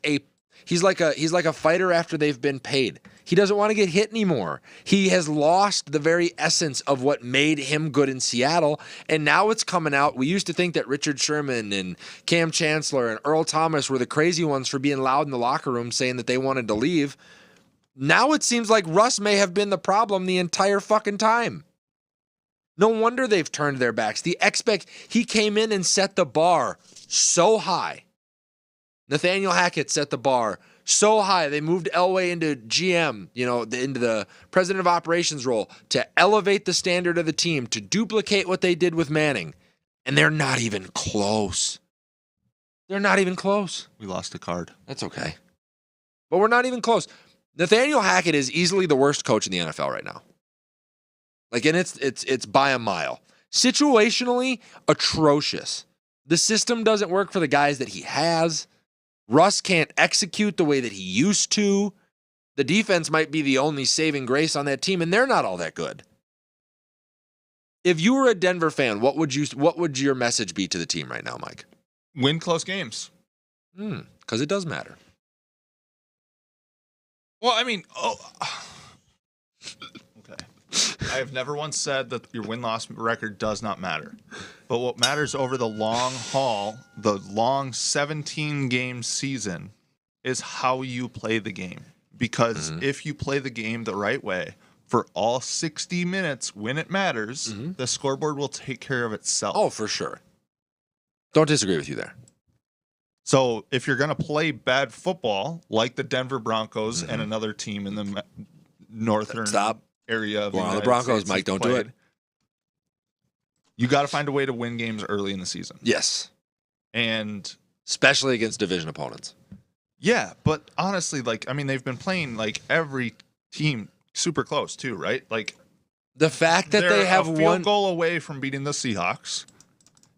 like a fighter after they've been paid. He doesn't want to get hit anymore. He has lost the very essence of what made him good in Seattle, and now it's coming out. We used to think that Richard Sherman and Cam Chancellor and Earl Thomas were the crazy ones for being loud in the locker room saying that they wanted to leave. Now it seems like Russ may have been the problem the entire fucking time. No wonder they've turned their backs. He came in and set the bar so high. Nathaniel Hackett set the bar so high. They moved Elway into GM, into the president of operations role to elevate the standard of the team, to duplicate what they did with Manning. And they're not even close. They're not even close. We lost a card. That's okay. But we're not even close. Nathaniel Hackett is easily the worst coach in the NFL right now. And it's by a mile. Situationally, atrocious. The system doesn't work for the guys that he has. Russ can't execute the way that he used to. The defense might be the only saving grace on that team, and they're not all that good. If you were a Denver fan, what would your message be to the team right now, Mike? Win close games. Because it does matter. Well, I mean, okay. I have never once said that your win-loss record does not matter. But what matters over the long haul, the long 17-game season, is how you play the game. Because if you play the game the right way, for all 60 minutes when it matters, the scoreboard will take care of itself. Oh, for sure. Don't disagree with you there. So if you're going to play bad football, like the Denver Broncos and another team in the northern area of the United Broncos, States Mike, don't do it. You got to find a way to win games early in the season. Yes. And especially against division opponents. Yeah, but honestly, they've been playing every team super close too, right? The fact that they have a field goal away from beating the Seahawks.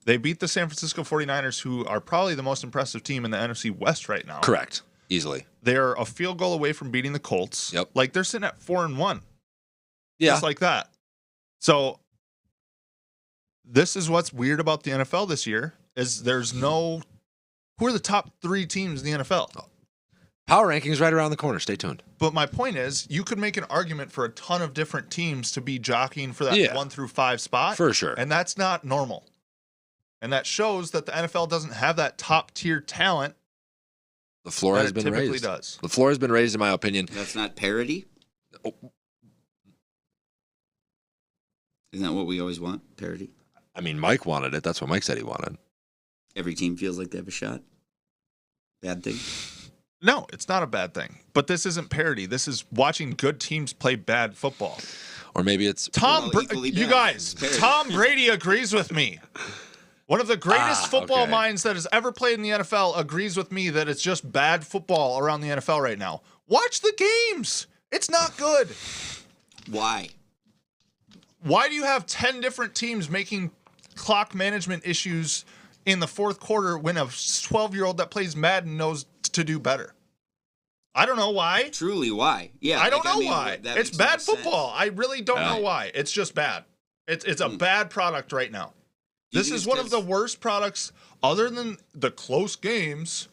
They beat the San Francisco 49ers, who are probably the most impressive team in the NFC West right now. Correct. Easily. They're a field goal away from beating the Colts. Yep. They're sitting at 4-1. Yeah. Just like that. So this is what's weird about the NFL this year is who are the top 3 teams in the NFL? Power rankings right around the corner. Stay tuned. But my point is, you could make an argument for a ton of different teams to be jockeying for that 1 through 5 spot. For sure. And that's not normal. And that shows that the NFL doesn't have that top tier talent. The floor has been typically raised. Does. The floor has been raised, in my opinion. That's not parity? Oh. Isn't that what we always want? Parity? I mean, Mike wanted it. That's what Mike said he wanted. Every team feels like they have a shot? Bad thing? No, it's not a bad thing. But this isn't parity. This is watching good teams play bad football. Or maybe it's you guys, Tom Brady agrees with me. One of the greatest football minds that has ever played in the NFL agrees with me that it's just bad football around the NFL right now. Watch the games. It's not good. Why? Why do you have 10 different teams making clock management issues in the fourth quarter when a 12-year-old that plays Madden knows to do better? I don't know why. Truly, why? Yeah, I don't know why. It's bad football. I really don't know why. It's just bad. It's a bad product right now. This is one of the worst products, other than the close games.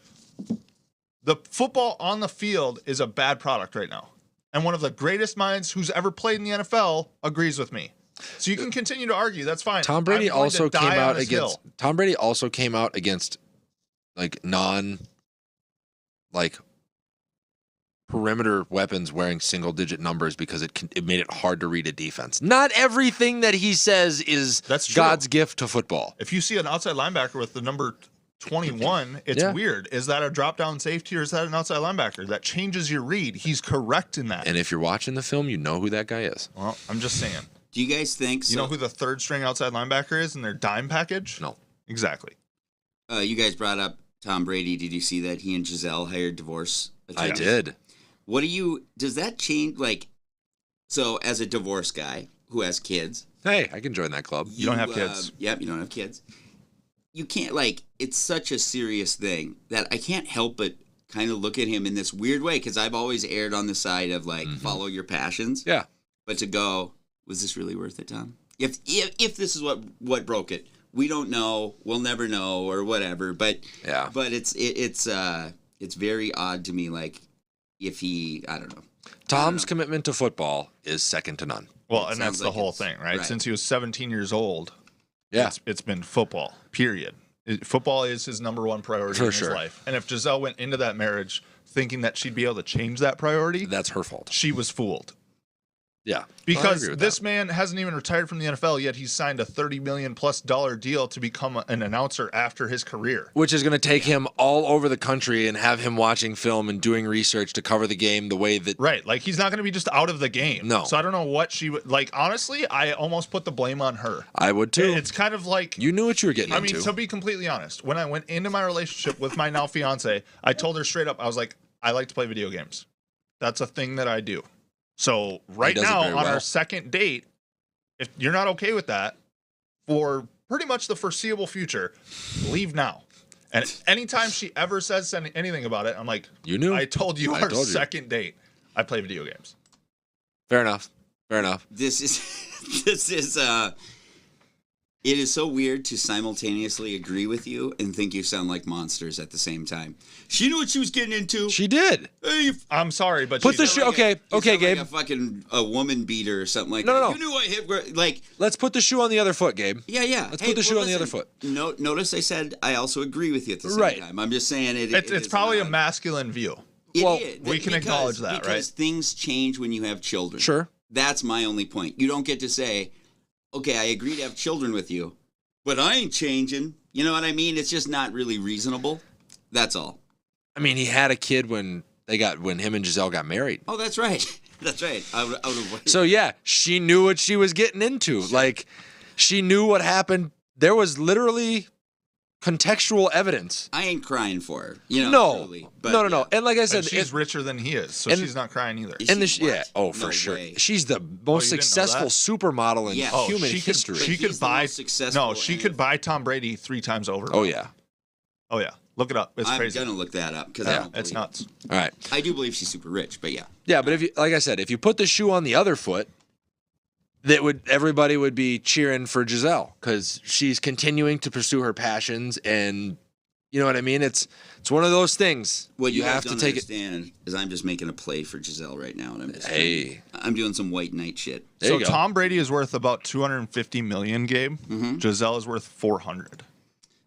The football on the field is a bad product right now. And one of the greatest minds who's ever played in the NFL agrees with me. So you can continue to argue. That's fine. Tom Brady also came out against perimeter weapons wearing single-digit numbers because it made it hard to read a defense. Not everything that he says is That's true. God's gift to football. If you see an outside linebacker with the number 21, it's Yeah. weird. Is that a drop down safety or is that an outside linebacker? That changes your read. He's correct in that. And if you're watching the film, you know who that guy is. Well, I'm just saying. Do you guys think? You know who the third string outside linebacker is in their dime package? No. Exactly. You guys brought up Tom Brady. Did you see that he and Giselle hired divorce I attorneys? did. Does that change, like, so as a divorce guy who has kids. Hey, I can join that club. You don't have kids. Yep, you don't have kids. You can't, like, it's such a serious thing that I can't help but kind of look at him in this weird way because I've always erred on the side of, like, follow your passions. Yeah. But to go, was this really worth it, Tom? If this is what broke it, we don't know, we'll never know, or whatever. But Yeah. but it's very odd to me. Like if he, I don't know. Tom's commitment to football is second to none. Well, It and that's sounds the like whole it's- thing, right? right. Since he was 17 years old, Yeah. it's been football, period. Football is his number one priority For in sure. his life. And if Giselle went into that marriage thinking that she'd be able to change that priority, That's her fault. she was fooled. Yeah. I Because agree with this that. man hasn't even retired from the NFL yet. He's signed a $30 million plus deal to become an announcer after his career. Which is going to take him all over the country and have him watching film and doing research to cover the game the way that. Right. Like he's not going to be just out of the game. No. So I don't know what she would like. Honestly, I almost put the blame on her. I would too. It's kind of like You knew what you were getting I mean, into. to be completely honest, when I went into my relationship with my now fiance, I told her straight up, I was like, I like to play video games. That's a thing that I do. So right does it now very on well. our second date, if you're not okay with that for pretty much the foreseeable future, leave now. And anytime she ever says anything about it, I'm like, You knew. I told you I our told you. second date, I play video games. Fair enough. Fair enough. This is it is so weird to simultaneously agree with you and think you sound like monsters at the same time. She knew what she was getting into. She did. Hey, you I'm sorry, but Put she the does. shoe. Okay. you Okay, sound Gabe. like a fucking woman beater or something like No, that. no, no. You knew what hit like. Let's put the shoe on the other foot, Gabe. Yeah. Let's put the shoe on the other foot. Notice I said I also agree with you at the same Right. time. I'm just saying it. It's probably a masculine view. Well, we can acknowledge that, right? Because things change when you have children. Sure. That's my only point. You don't get to say, okay, I agree to have children with you, but I ain't changing. You know what I mean? It's just not really reasonable. That's all. I mean, he had a kid when him and Giselle got married. Oh, that's right. That's right. I would have. So yeah, she knew what she was getting into. Like, she knew what happened. There was literally contextual evidence. I ain't crying for her. You know, No, truly, but no. yeah. And like I And said, she's richer than he is, so and- she's not crying either. Is and the she what? yeah, oh for No sure, way. she's the most you didn't know successful that? supermodel in Yeah. human she history. Could, she But could he's the buy. most successful No, she and- could buy Tom Brady 3 times over. oh yeah. Oh yeah. Look it up. It's I'm crazy. gonna look that up because Yeah, It's nuts. All right. I do believe she's super rich, but yeah. Yeah, but if you, like I said, if you put the shoe on the other foot, everybody would be cheering for Giselle because she's continuing to pursue her passions, and you know what I mean. It's one of those things. What you, guys have don't to take it. understand is I'm just making a play for Giselle right now, and I'm just Hey. I'm doing some white knight shit. There So you go. Tom Brady is worth about 250 million, Gabe. Mm-hmm. Giselle is worth 400.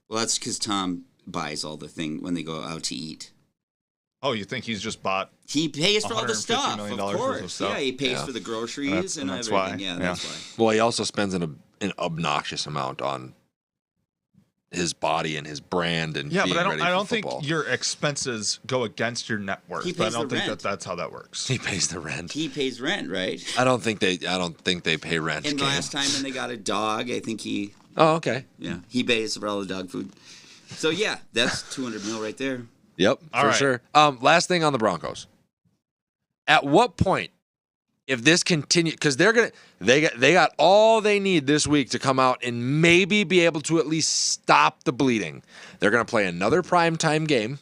Well, that's because Tom buys all the thing when they go out to eat. Oh, you think he's just bought? He pays for all the $150 stuff, million of worth of course. stuff. Yeah, he pays Yeah. for the groceries That's- and that's everything. why. Yeah, Yeah. that's why. Well, he also spends an obnoxious amount on his body and his brand and Yeah, being but ready I for don't think football. your expenses go against your net worth. He But I pays don't the think rent. that's how that works. He pays the rent. He pays rent, right? I don't think they pay rent. And Gabe. last time when they got a dog, I think Oh, okay. he pays for all the dog food. So yeah, that's 200 mil right there. Yep, All for right. sure. Last thing on the Broncos. At what point, if this continues, because they got all they need this week to come out and maybe be able to at least stop the bleeding. They're gonna play another primetime game.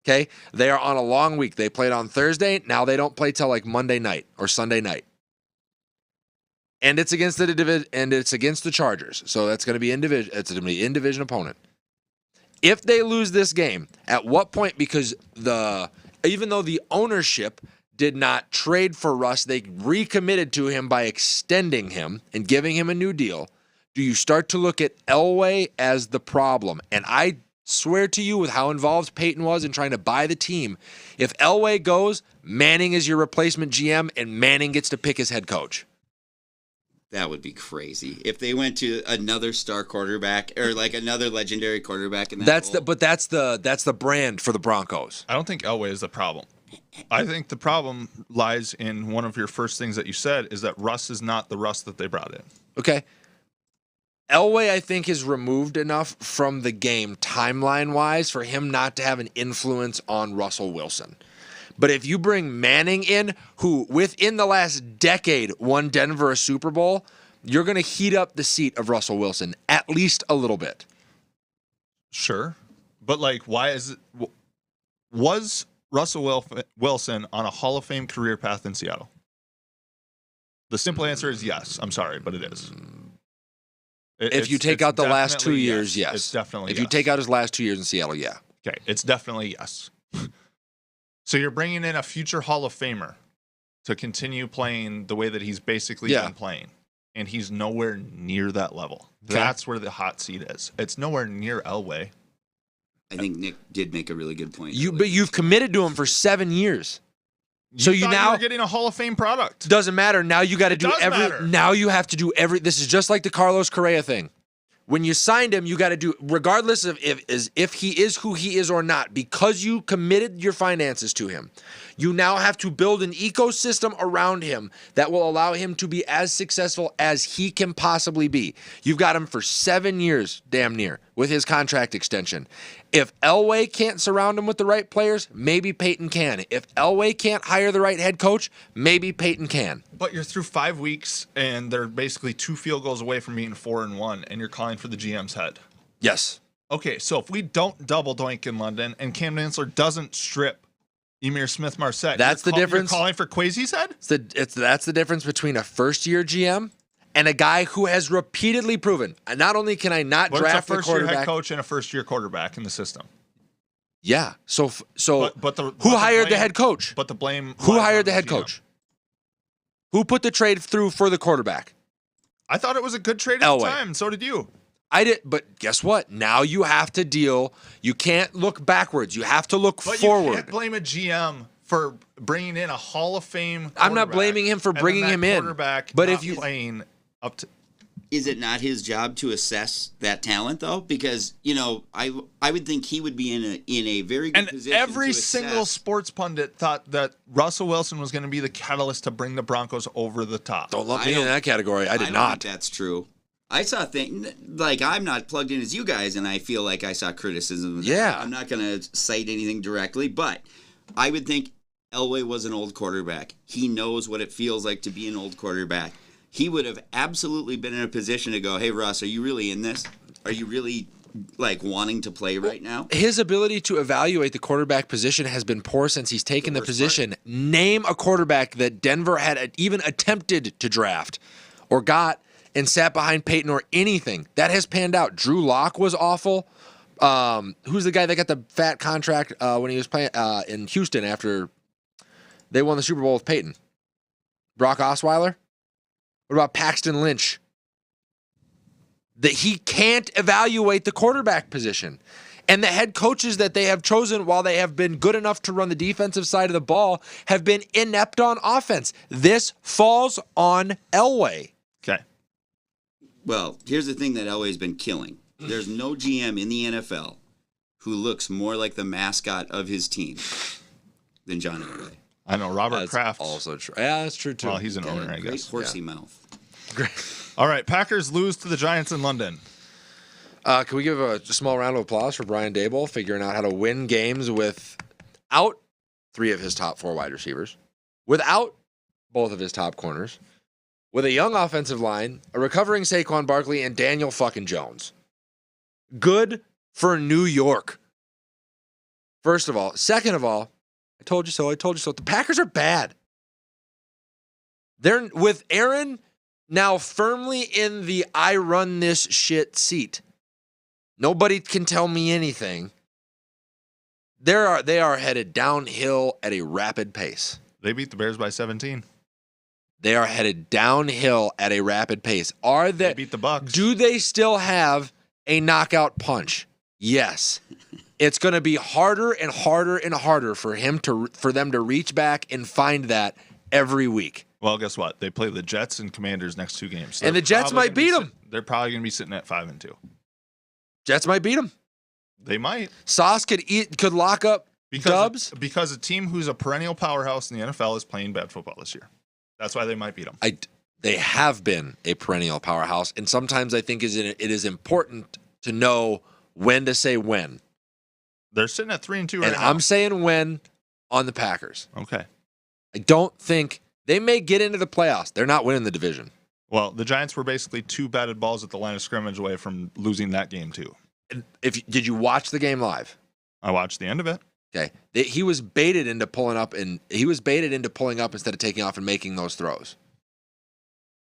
Okay, they are on a long week. They played on Thursday. Now they don't play till like Monday night or Sunday night. And it's against the Chargers, so that's going to be It's going to be in division opponent. If they lose this game, at what point? Because even though the ownership did not trade for Russ, they recommitted to him by extending him and giving him a new deal. Do you start to look at Elway as the problem? And I swear to you, with how involved Peyton was in trying to buy the team, if Elway goes, Manning is your replacement GM, and Manning gets to pick his head coach. That would be crazy if they went to another star quarterback or like another legendary quarterback. In that role. That's the brand for the Broncos. I don't think Elway is the problem. I think the problem lies in one of your first things that you said is that Russ is not the Russ that they brought in. Okay. Elway, I think, is removed enough from the game timeline-wise for him not to have an influence on Russell Wilson. But if you bring Manning in, who within the last decade won Denver a Super Bowl, you're going to heat up the seat of Russell Wilson at least a little bit. Sure. But, like, why is it... Was Russell Wilson on a Hall of Fame career path in Seattle? The simple answer is yes. I'm sorry, but it is. If you take out the last 2 years, yes. It's definitely If you take out his last 2 years in Seattle, yeah. Okay, it's definitely yes. So you're bringing in a future Hall of Famer to continue playing the way that he's basically been playing. And he's nowhere near that level. Okay. That's where the hot seat is. It's nowhere near Elway. I think Nick did make a really good point. But you've committed to him for 7 years. So you thought now were getting a Hall of Fame product. Doesn't matter. Now you got to do does matter. Now you have to do every. This is just like the Carlos Correa thing. When you signed him, you got to do, regardless of if he is who he is or not, because you committed your finances to him. You now have to build an ecosystem around him that will allow him to be as successful as he can possibly be. You've got him for 7 years, damn near, with his contract extension. If Elway can't surround him with the right players, maybe Peyton can. If Elway can't hire the right head coach, maybe Peyton can. But you're through 5 weeks, and they're basically 2 field goals away from being 4-1, and you're calling for the GM's head. Yes. Okay, so if we don't double doink in London, and Cam Dantzler doesn't strip Emir Smith-Marset, that's the difference. You're calling for Kwesi's head? That's the difference between a first-year GM and a guy who has repeatedly proven, not only can I not draft the quarterback, first-year head coach and a first-year quarterback in the system. Yeah. So who who hired the head coach? But the blame. Who hired the head coach? Who put the trade through for the quarterback? I thought it was a good trade at the time. So did you. I did, but guess what? Now you have to deal. You can't look backwards. You have to look forward. You can't blame a GM for bringing in a Hall of Fame. I'm not blaming him for bringing him in. But if you playing up to. Is it not his job to assess that talent, though? Because, I would think he would be in a very good position. And every to single assess. sports pundit thought that Russell Wilson was going to be the catalyst to bring the Broncos over the top. Don't lump me in that category. I did not. I don't think that's true. I saw things like I'm not plugged in as you guys, and I feel like I saw criticism. Yeah. I'm not going to cite anything directly, but I would think Elway was an old quarterback. He knows what it feels like to be an old quarterback. He would have absolutely been in a position to go, hey, Russ, are you really in this? Are you really, wanting to play right now? His ability to evaluate the quarterback position has been poor since he's taken the position. Name a quarterback that Denver had even attempted to draft or got and sat behind Peyton or anything. That has panned out. Drew Lock was awful. Who's the guy that got the fat contract when he was playing in Houston after they won the Super Bowl with Peyton? Brock Osweiler? What about Paxton Lynch? That he can't evaluate the quarterback position. And the head coaches that they have chosen, while they have been good enough to run the defensive side of the ball, have been inept on offense. This falls on Elway. Okay. Well, here's the thing that Elway's been killing. There's no GM in the NFL who looks more like the mascot of his team than John Elway. I know, Robert Kraft. Also true. Yeah, that's true, too. Well, he's an owner, I Great guess. horsey mouth. Great. All right, Packers lose to the Giants in London. Can we give a small round of applause for Brian Daboll figuring out how to win games without 3 of his top 4 wide receivers, without both of his top corners, with a young offensive line, a recovering Saquon Barkley, and Daniel fucking Jones. Good for New York. First of all. Second of all, I told you so. The Packers are bad. They're with Aaron now firmly in the I run this shit seat. Nobody can tell me anything. They are headed downhill at a rapid pace. They beat the Bears by 17. They are headed downhill at a rapid pace. They beat the Bucks. Do they still have a knockout punch? Yes. It's going to be harder and harder and harder for them to reach back and find that every week. Well, guess what? They play the Jets and Commanders next 2 games. So And the Jets might beat them. They're probably going to be sitting at 5-2. Jets might beat them. They might. Sauce could lock up Dubs. Because a team who's a perennial powerhouse in the NFL is playing bad football this year. That's why they might beat them. They have been a perennial powerhouse, and sometimes I think it is important to know when to say when. They're sitting at 3-2 right And now. I'm saying when on the Packers. Okay. I don't think they may get into the playoffs. They're not winning the division. Well, the Giants were basically 2 batted balls at the line of scrimmage away from losing that game too. Did you watch the game live? I watched the end of it. Okay, he was baited into pulling up instead of taking off and making those throws.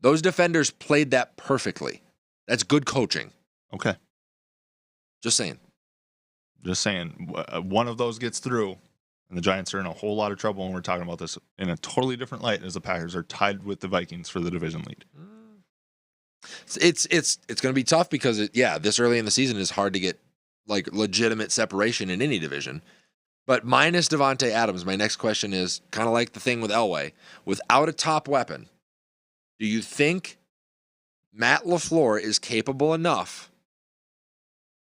Those defenders played that perfectly. That's good coaching. Okay. Just saying. Just saying, one of those gets through, and the Giants are in a whole lot of trouble when we're talking about this in a totally different light as the Packers are tied with the Vikings for the division lead. It's going to be tough because, this early in the season is hard to get like legitimate separation in any division. But minus Devontae Adams, my next question is kind of like the thing with Elway. Without a top weapon, do you think Matt LaFleur is capable enough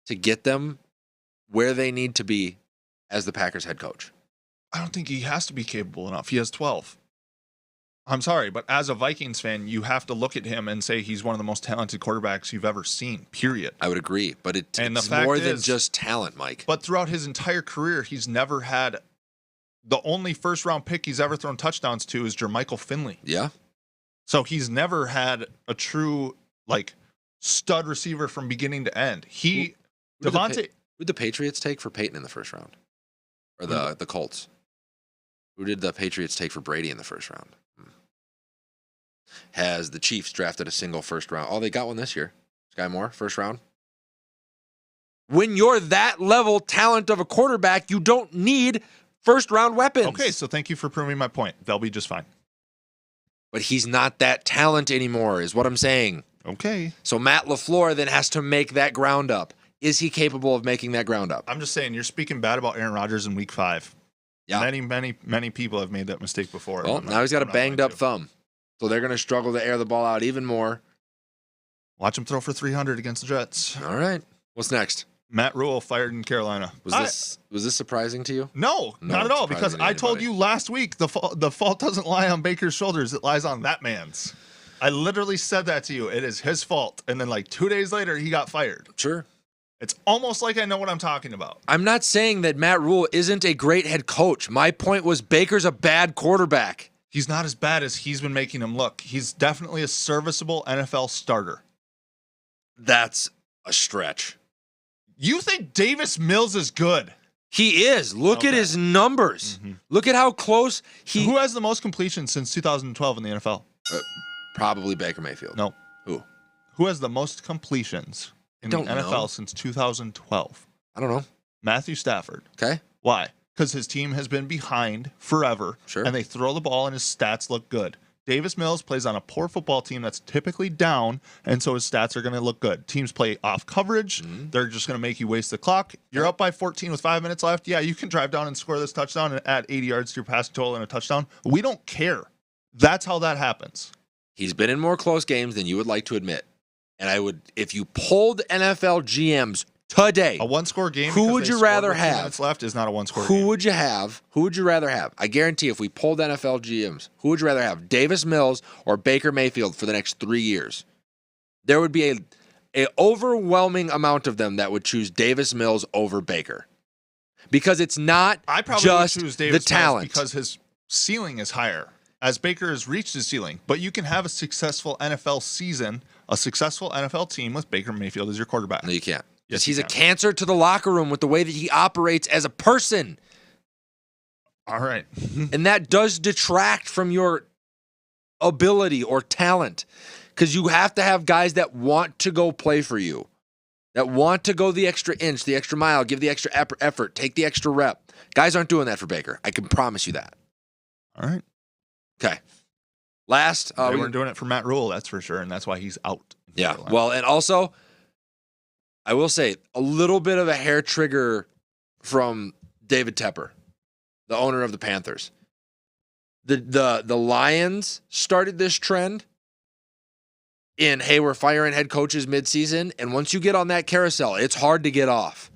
to get them where they need to be as the Packers head coach? I don't think he has to be capable enough. He has 12. I'm sorry, but as a Vikings fan, you have to look at him and say he's one of the most talented quarterbacks you've ever seen, period. I would agree, but it's fact more than is, just talent, Mike. But throughout his entire career, he's never had the only first-round pick he's ever thrown touchdowns to is Jermichael Finley. Yeah. So he's never had a true, stud receiver from beginning to end. Who Devontae... did the Patriots take for Peyton in the first round? Or the Colts? Who did the Patriots take for Brady in the first round? Has the Chiefs drafted a single first round? Oh, they got one this year. Sky Moore, first round. When you're that level talent of a quarterback, you don't need first round weapons. Okay, so thank you for proving my point. They'll be just fine. But he's not that talent anymore, is what I'm saying. Okay. So Matt LaFleur then has to make that ground up. Is he capable of making that ground up? I'm just saying, you're speaking bad about Aaron Rodgers in week 5. Yeah. Many people have made that mistake before. Well, now he's got a banged up thumb. So they're going to struggle to air the ball out even more. Watch him throw for 300 against the Jets. All right. What's next? Matt Rule fired in Carolina. Was this surprising to you? No, not at all. Because I told you last week the fault doesn't lie on Baker's shoulders; it lies on that man's. I literally said that to you. It is his fault. And then 2 days later, he got fired. Sure. It's almost like I know what I'm talking about. I'm not saying that Matt Rule isn't a great head coach. My point was Baker's a bad quarterback. He's not as bad as he's been making him look. He's definitely a serviceable NFL starter. That's a stretch. You think Davis Mills is good? He is. Look at his numbers. Mm-hmm. Look at how close he... Who has the most completions since 2012 in the NFL? Probably Baker Mayfield. No. Who? Who has the most completions in the NFL since 2012? I don't know. Matthew Stafford. Okay. Why? Because his team has been behind forever. Sure. And they throw the ball and his stats look good. Davis Mills plays on a poor football team that's typically down, and so his stats are going to look good. Teams play off coverage. Mm-hmm. They're just going to make you waste the clock. You're up by 14 with 5 minutes left. Yeah, you can drive down and score this touchdown and add 80 yards to your passing total and a touchdown. We don't care. That's how that happens. He's been in more close games than you would like to admit. And I would, if you polled NFL GMs today, a one-score game. Who would you rather have? Minutes left is not a one-score game. Who would you have? Who would you rather have? I guarantee, if we polled NFL GMs, who would you rather have? Davis Mills or Baker Mayfield for the next 3 years? There would be a overwhelming amount of them that would choose Davis Mills over Baker, because it's not I probably just would choose Davis the talent, Mills because his ceiling is higher. As Baker has reached his ceiling, but you can have a successful NFL season, a successful NFL team with Baker Mayfield as your quarterback. No, you can't. Yes, he's a cancer to the locker room with the way that he operates as a person. All right. And that does detract from your ability or talent, because you have to have guys that want to go play for you, that want to go the extra inch, the extra mile, give the extra effort, take the extra rep. Guys aren't doing that for Baker. I can promise you that. All right. Okay. Last. They weren't doing it for Matt Rule, that's for sure, and that's why he's out. Yeah. Well, and also, I will say, a little bit of a hair trigger from David Tepper, the owner of the Panthers. The Lions started this trend in, hey, we're firing head coaches midseason, and once you get on that carousel, it's hard to get off.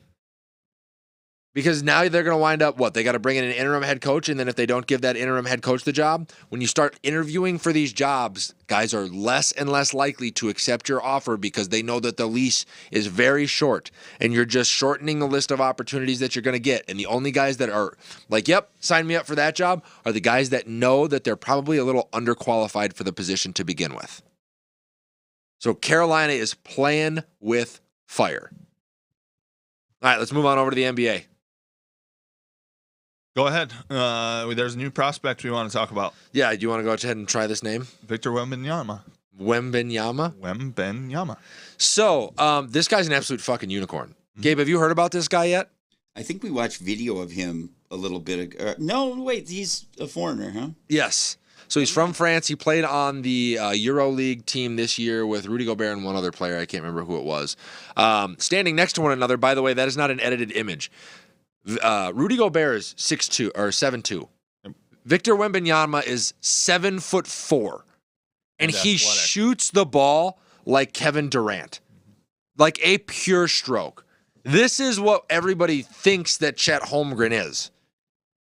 Because now they're going to wind up, what? They got to bring in an interim head coach, and then if they don't give that interim head coach the job, when you start interviewing for these jobs, guys are less and less likely to accept your offer because they know that the lease is very short, and you're just shortening the list of opportunities that you're going to get. And the only guys that are like, yep, sign me up for that job, are the guys that know that they're probably a little underqualified for the position to begin with. So Carolina is playing with fire. All right, let's move on over to the NBA. Go ahead. There's a new prospect we want to talk about. Yeah, do you want to go ahead and try this name? Victor Wembanyama. Wembanyama. So, this guy's an absolute fucking unicorn. Mm-hmm. Gabe, have you heard about this guy yet? I think we watched video of him a little bit ago. No, wait, he's a foreigner, huh? Yes. So he's from France. He played on the EuroLeague team this year with Rudy Gobert and one other player. I can't remember who it was. Standing next to one another, by the way, that is not an edited image. Rudy Gobert is 6'2" or 7'2". Victor Wembanyama is 7'4", and he shoots the ball like Kevin Durant, like a pure stroke. This is what everybody thinks that Chet Holmgren is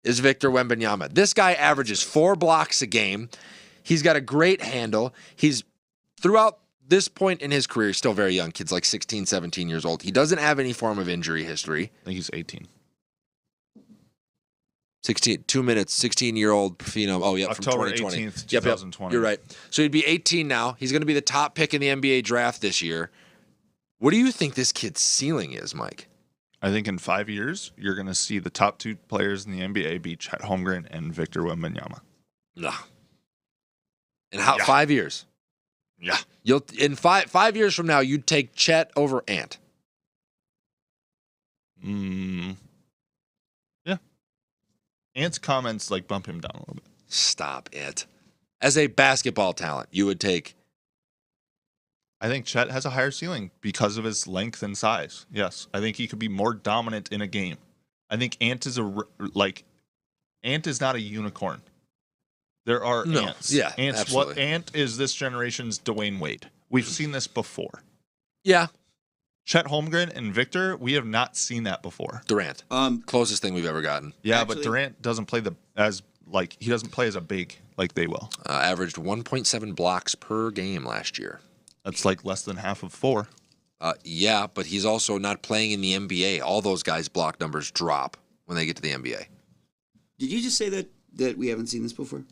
Victor Wembanyama. This guy averages 4 blocks a game. He's got a great handle. He's throughout this point in his career, he's still very young. Kid's like 16, 17 years old. He doesn't have any form of injury history. I think he's 18. 16, 2 minutes, 16-year-old phenom. Oh, yeah, October from 2020. 18th, 2020. You're right. So he'd be 18 now. He's going to be the top pick in the NBA draft this year. What do you think this kid's ceiling is, Mike? I think in 5 years, you're going to see the top 2 players in the NBA be Chet Holmgren and Victor Wembanyama. Nah. In 5 years? Yeah. You'll in 5 years from now, you'd take Chet over Ant. Yeah. Ant's comments like bump him down a little bit. Stop it. As a basketball talent, you would take. I think Chet has a higher ceiling because of his length and size. Yes. I think he could be more dominant in a game. I think Ant is Ant is not a unicorn. There are ants. Yeah, absolutely. What Ant is this generation's Dwayne Wade. We've seen this before. Yeah. Chet Holmgren and Victor, we have not seen that before. Durant. Closest thing we've ever gotten. Yeah, actually, but Durant doesn't play he doesn't play as a big like they will. Averaged 1.7 blocks per game last year. That's like less than half of 4. Yeah, but he's also not playing in the NBA. All those guys' block numbers drop when they get to the NBA. Did you just say that we haven't seen this before?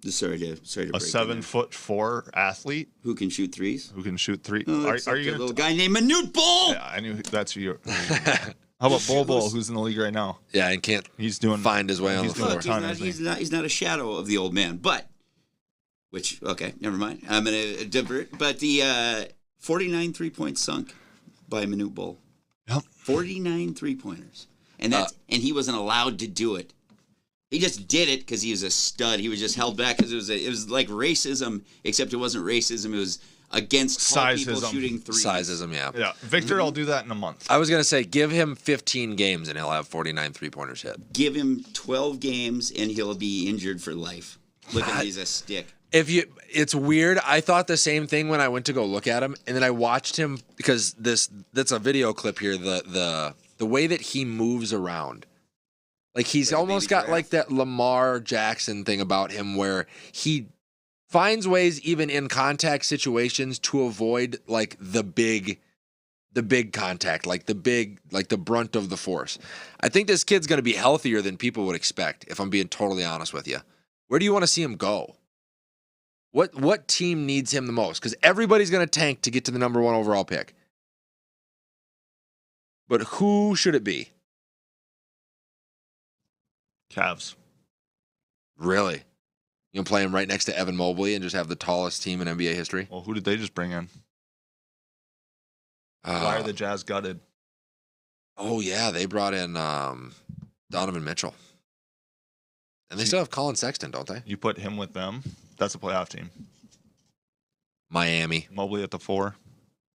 Just sorry to break a 7'4" athlete who can shoot threes. Who can shoot 3? Oh, are you a little guy named Manute Bol? Yeah, I knew that's who you. How about Bol, who's in the league right now? Yeah, and can't find his way on the floor. He's not a shadow of the old man, but okay, never mind. I'm gonna divert. But the 49 3-point sunk by Manute Bol. Yep. 49 3-pointers, and and he wasn't allowed to do it. He just did it because he was a stud. He was just held back because it was like racism, except it wasn't racism. It was against tall people shooting threes. Sizeism, yeah. Yeah, Victor, I'll do that in a month. I was going to say, give him 15 games and he'll have 49 3-pointers hit. Give him 12 games and he'll be injured for life. Look at him, he's a stick. It's weird. I thought the same thing when I went to go look at him, and then I watched him because that's a video clip here. The way that he moves around. Like he's almost got like that Lamar Jackson thing about him where he finds ways even in contact situations to avoid like the big contact, like the brunt of the force. I think this kid's going to be healthier than people would expect, if I'm being totally honest with you. Where do you want to see him go? What team needs him the most? Because everybody's going to tank to get to the number 1 overall pick. But who should it be? Cavs. Really? You gonna play him right next to Evan Mobley and just have the tallest team in NBA history? Well, who did they just bring in? Why are the Jazz gutted? Oh, yeah. They brought in Donovan Mitchell. And they still have Colin Sexton, don't they? You put him with them, that's a playoff team. Miami. Mobley at the 4.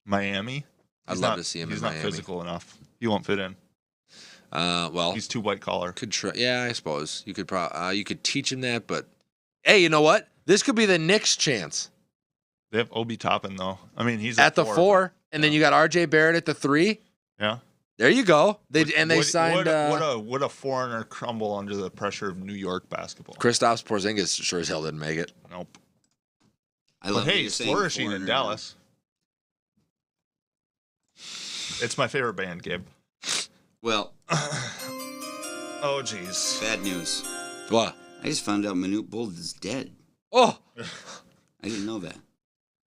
Miami? I'd love to see him in Miami. He's not physical enough. He won't fit in. Well, He's too white collar. could try. Yeah, I suppose you could you could teach him that, but hey, you know what? This could be the Knicks' chance They have Obi Toppin though. I mean, he's at the four. 4, and then you got R.J. Barrett at the 3. Yeah. There you go. They signed Would a foreigner crumble under the pressure of New York basketball? Kristaps Porzingis. Sure as hell didn't make it. Nope. I love But what hey, you're he's saying, flourishing in foreigner. Dallas. It's my favorite band, Gabe. Well, Oh, jeez. bad news. What? I just found out Manute Bol is dead. Oh, I didn't know that.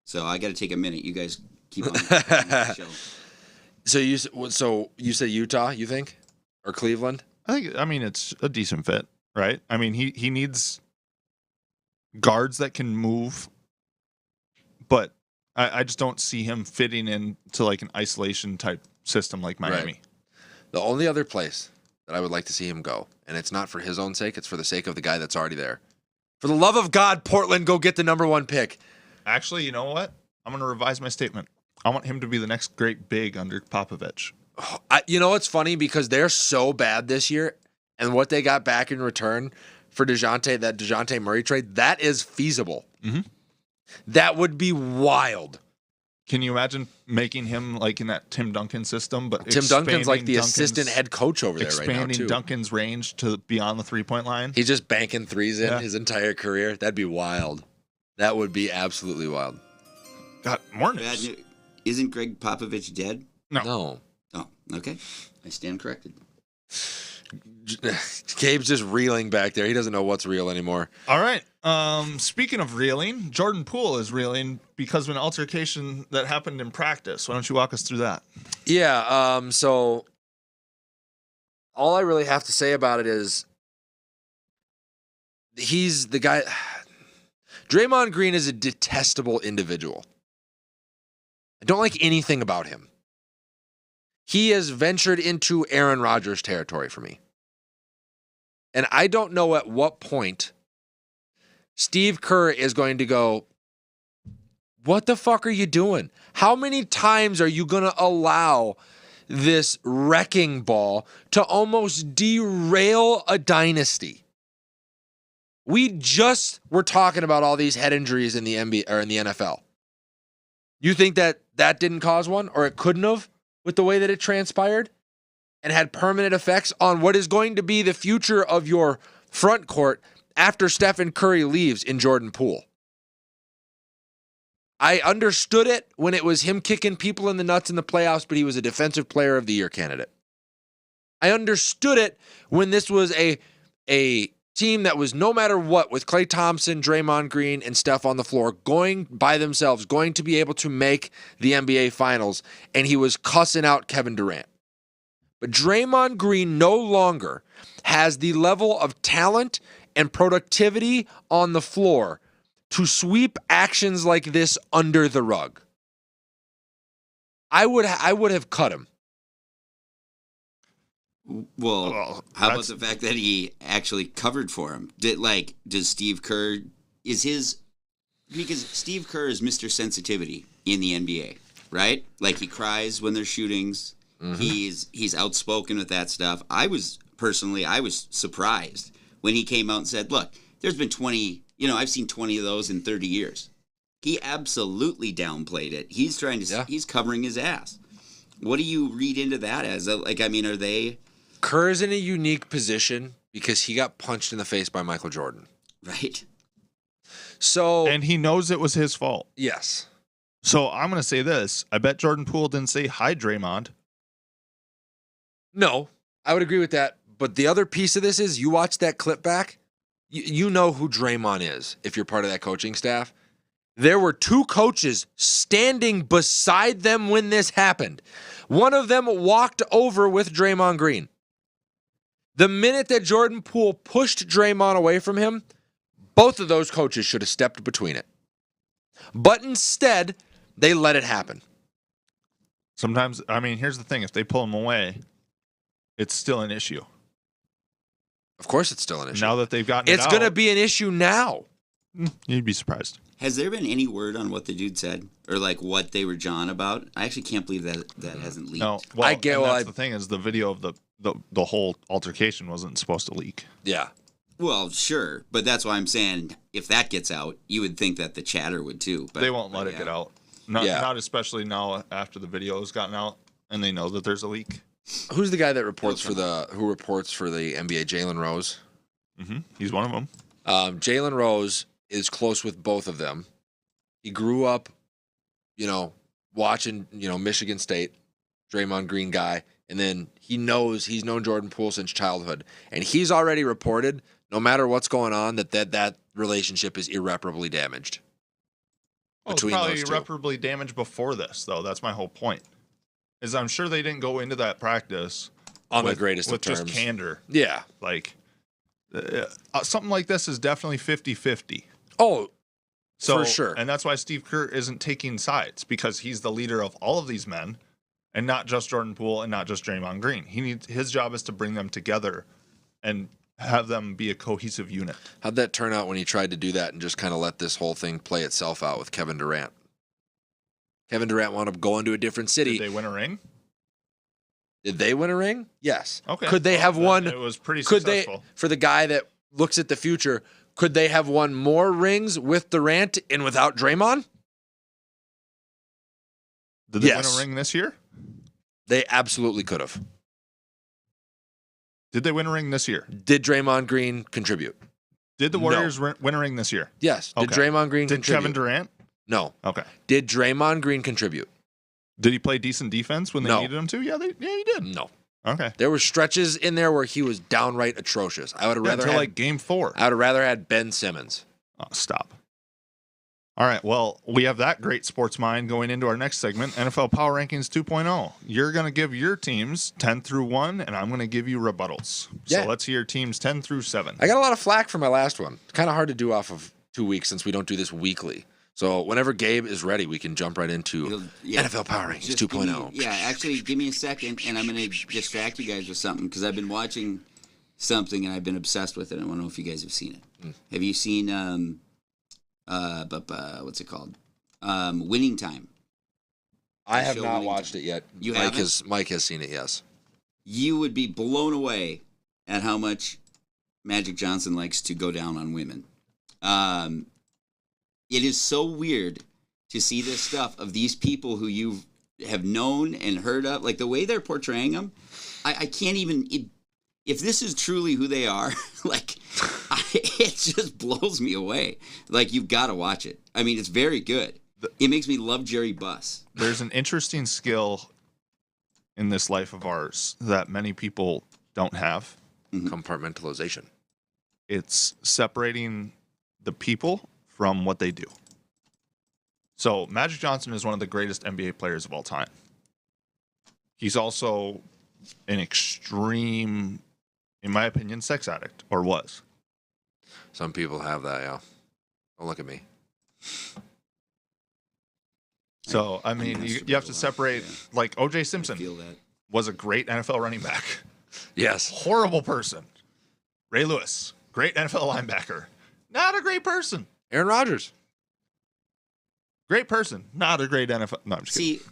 So I got to take a minute. You guys keep on the show. so you said Utah? You think, or Cleveland? I mean, it's a decent fit, right? I mean, he needs guards that can move, but I just don't see him fitting into like an isolation type system like Miami. Right. The only other place that I would like to see him go, and it's not for his own sake, it's for the sake of the guy that's already there. For the love of God, Portland, go get the number 1 pick. Actually, you know what? I'm going to revise my statement. I want him to be the next great big under Popovich. You know what's funny? Because they're so bad this year, and what they got back in return for that DeJounte Murray trade, that is feasible. Mm-hmm. That would be wild. Can you imagine making him like in that Tim Duncan system? But Tim Duncan's like the Duncan's- assistant head coach over there right now, expanding too. Duncan's range to beyond the 3-point line. He's just banking threes in Yeah. his entire career. That'd be wild. That would be absolutely wild. Got more Bad news. news. Isn't Greg Popovich dead? No. Oh, okay. I stand corrected. Gabe's just reeling back there. He doesn't know what's real anymore. All right. Speaking of reeling, Jordan Poole is reeling because of an altercation that happened in practice. Why don't you walk us through that? Yeah, so all I really have to say about it is he's the guy. Draymond Green is a detestable individual. I don't like anything about him. He has ventured into Aaron Rodgers territory for me. And I don't know at what point Steve Kerr is going to go, what the fuck are you doing? How many times are you going to allow this wrecking ball to almost derail a dynasty? We just were talking about all these head injuries in the NBA or in the NFL. You think that didn't cause one, or it couldn't have, with the way that it transpired and had permanent effects on what is going to be the future of your front court after Stephen Curry leaves in Jordan Poole? I understood it when it was him kicking people in the nuts in the playoffs, but he was a Defensive Player of the Year candidate. I understood it when this was a team that was no matter what, with Klay Thompson, Draymond Green, and Steph on the floor, going by themselves, going to be able to make the NBA Finals, and he was cussing out Kevin Durant. But Draymond Green no longer has the level of talent and productivity on the floor to sweep actions like this under the rug. I would have cut him. Well, how about the fact that he actually covered for him? Does Steve Kerr, because Steve Kerr is Mr. Sensitivity in the NBA, right? Like, he cries when there's shootings. Mm-hmm. He's outspoken with that stuff. I was surprised when he came out and said, look, there's been 20, I've seen 20 of those in 30 years. He absolutely downplayed it. He's he's covering his ass. What do you read into that as? Are they... Kerr's in a unique position because he got punched in the face by Michael Jordan. Right. So, And he knows it was his fault. yes. So I'm going to say this. I bet Jordan Poole didn't say, hi, Draymond. No, I would agree with that. But the other piece of this is you watch that clip back, you know who Draymond is if you're part of that coaching staff. There were 2 coaches standing beside them when this happened. One of them walked over with Draymond Green. The minute that Jordan Poole pushed Draymond away from him, both of those coaches should have stepped between it. But instead, they let it happen. Sometimes, here's the thing. If they pull him away, it's still an issue. Of course it's still an issue. Now that they've gotten it's going to be an issue now. You'd be surprised. Has there been any word on what the dude said? Or, what they were jawing about? I actually can't believe that hasn't leaked. No. Well, I get- and well, that's I- the thing is the video of the the whole altercation wasn't supposed to leak. Yeah. Well, sure, but that's why I'm saying if that gets out, you would think that the chatter would too. But They won't let it yeah. get out. Not especially now after the video has gotten out and they know that there's a leak. Who's the guy that reports for the NBA? Jalen Rose. He's one of them. Jalen Rose is close with both of them. He grew up, watching, Michigan State, Draymond Green guy, and then he's known Jordan Poole since childhood, and he's already reported, no matter what's going on, that relationship is irreparably damaged. Well, it's probably irreparably damaged before this, though. That's my whole point. Is I'm sure they didn't go into that practice on the greatest of with terms. just candor. Yeah. Like, something like this is definitely 50-50. Oh, so, for sure. And that's why Steve Kerr isn't taking sides, because he's the leader of all of these men, and not just Jordan Poole and not just Draymond Green. His job is to bring them together and have them be a cohesive unit. How'd that turn out when he tried to do that and just kind of let this whole thing play itself out with Kevin Durant? Kevin Durant wound up going to a different city. Did they win a ring? Did they win a ring? Yes. Okay. Could they have won? It was pretty successful. For the guy that looks at the future, could they have won more rings with Durant and without Draymond? Did they Yes. win a ring this year? They absolutely could have. Did they win a ring this year? Did Draymond Green contribute? Did the Warriors win a ring this year? Yes. Did Okay. Draymond Green Did contribute? Kevin Durant? No. Okay. Did Draymond Green contribute? Did he play decent defense when they No. needed him to? Yeah, he did. No. Okay. There were stretches in there where he was downright atrocious. I would have rather until had, like game 4. I would have rather had Ben Simmons. Oh, stop. All right. Well, we have that great sports mind going into our next segment, NFL Power Rankings 2.0. You're going to give your teams 10 through 1, and I'm going to give you rebuttals. Yeah. So let's hear teams 10 through 7. I got a lot of flack for my last one. Kind of hard to do off of 2 weeks since we don't do this weekly. So whenever Gabe is ready, we can jump right into NFL Power Rankings Just 2.0. actually, give me a second, and I'm going to distract you guys with something because I've been watching something and I've been obsessed with it. I want to know if you guys have seen it. Have you seen what's it called? Winning Time. I have show not Winning watched Time. it yet. You Mike haven't? Mike has seen it, yes. You would be blown away at how much Magic Johnson likes to go down on women. It is so weird to see this stuff of these people who you have known and heard of, like the way they're portraying them. I can't even. If this is truly who they are, like it just blows me away. Like you've got to watch it. I mean, it's very good. It makes me love Jerry Buss. There's an interesting skill in this life of ours that many people don't have. Compartmentalization. It's separating the people from what they do. So Magic Johnson is one of the greatest NBA players of all time. He's also an extreme, in my opinion, sex addict, or was. Some people have that, yeah. Don't look at me. So, I mean, you have to separate, like O.J. I Simpson feel that. was a great NFL running back. Yes. Horrible person. Ray Lewis, great NFL linebacker. Not a great person. Aaron Rodgers. Great person. Not a great NFL. No, I'm just kidding. See,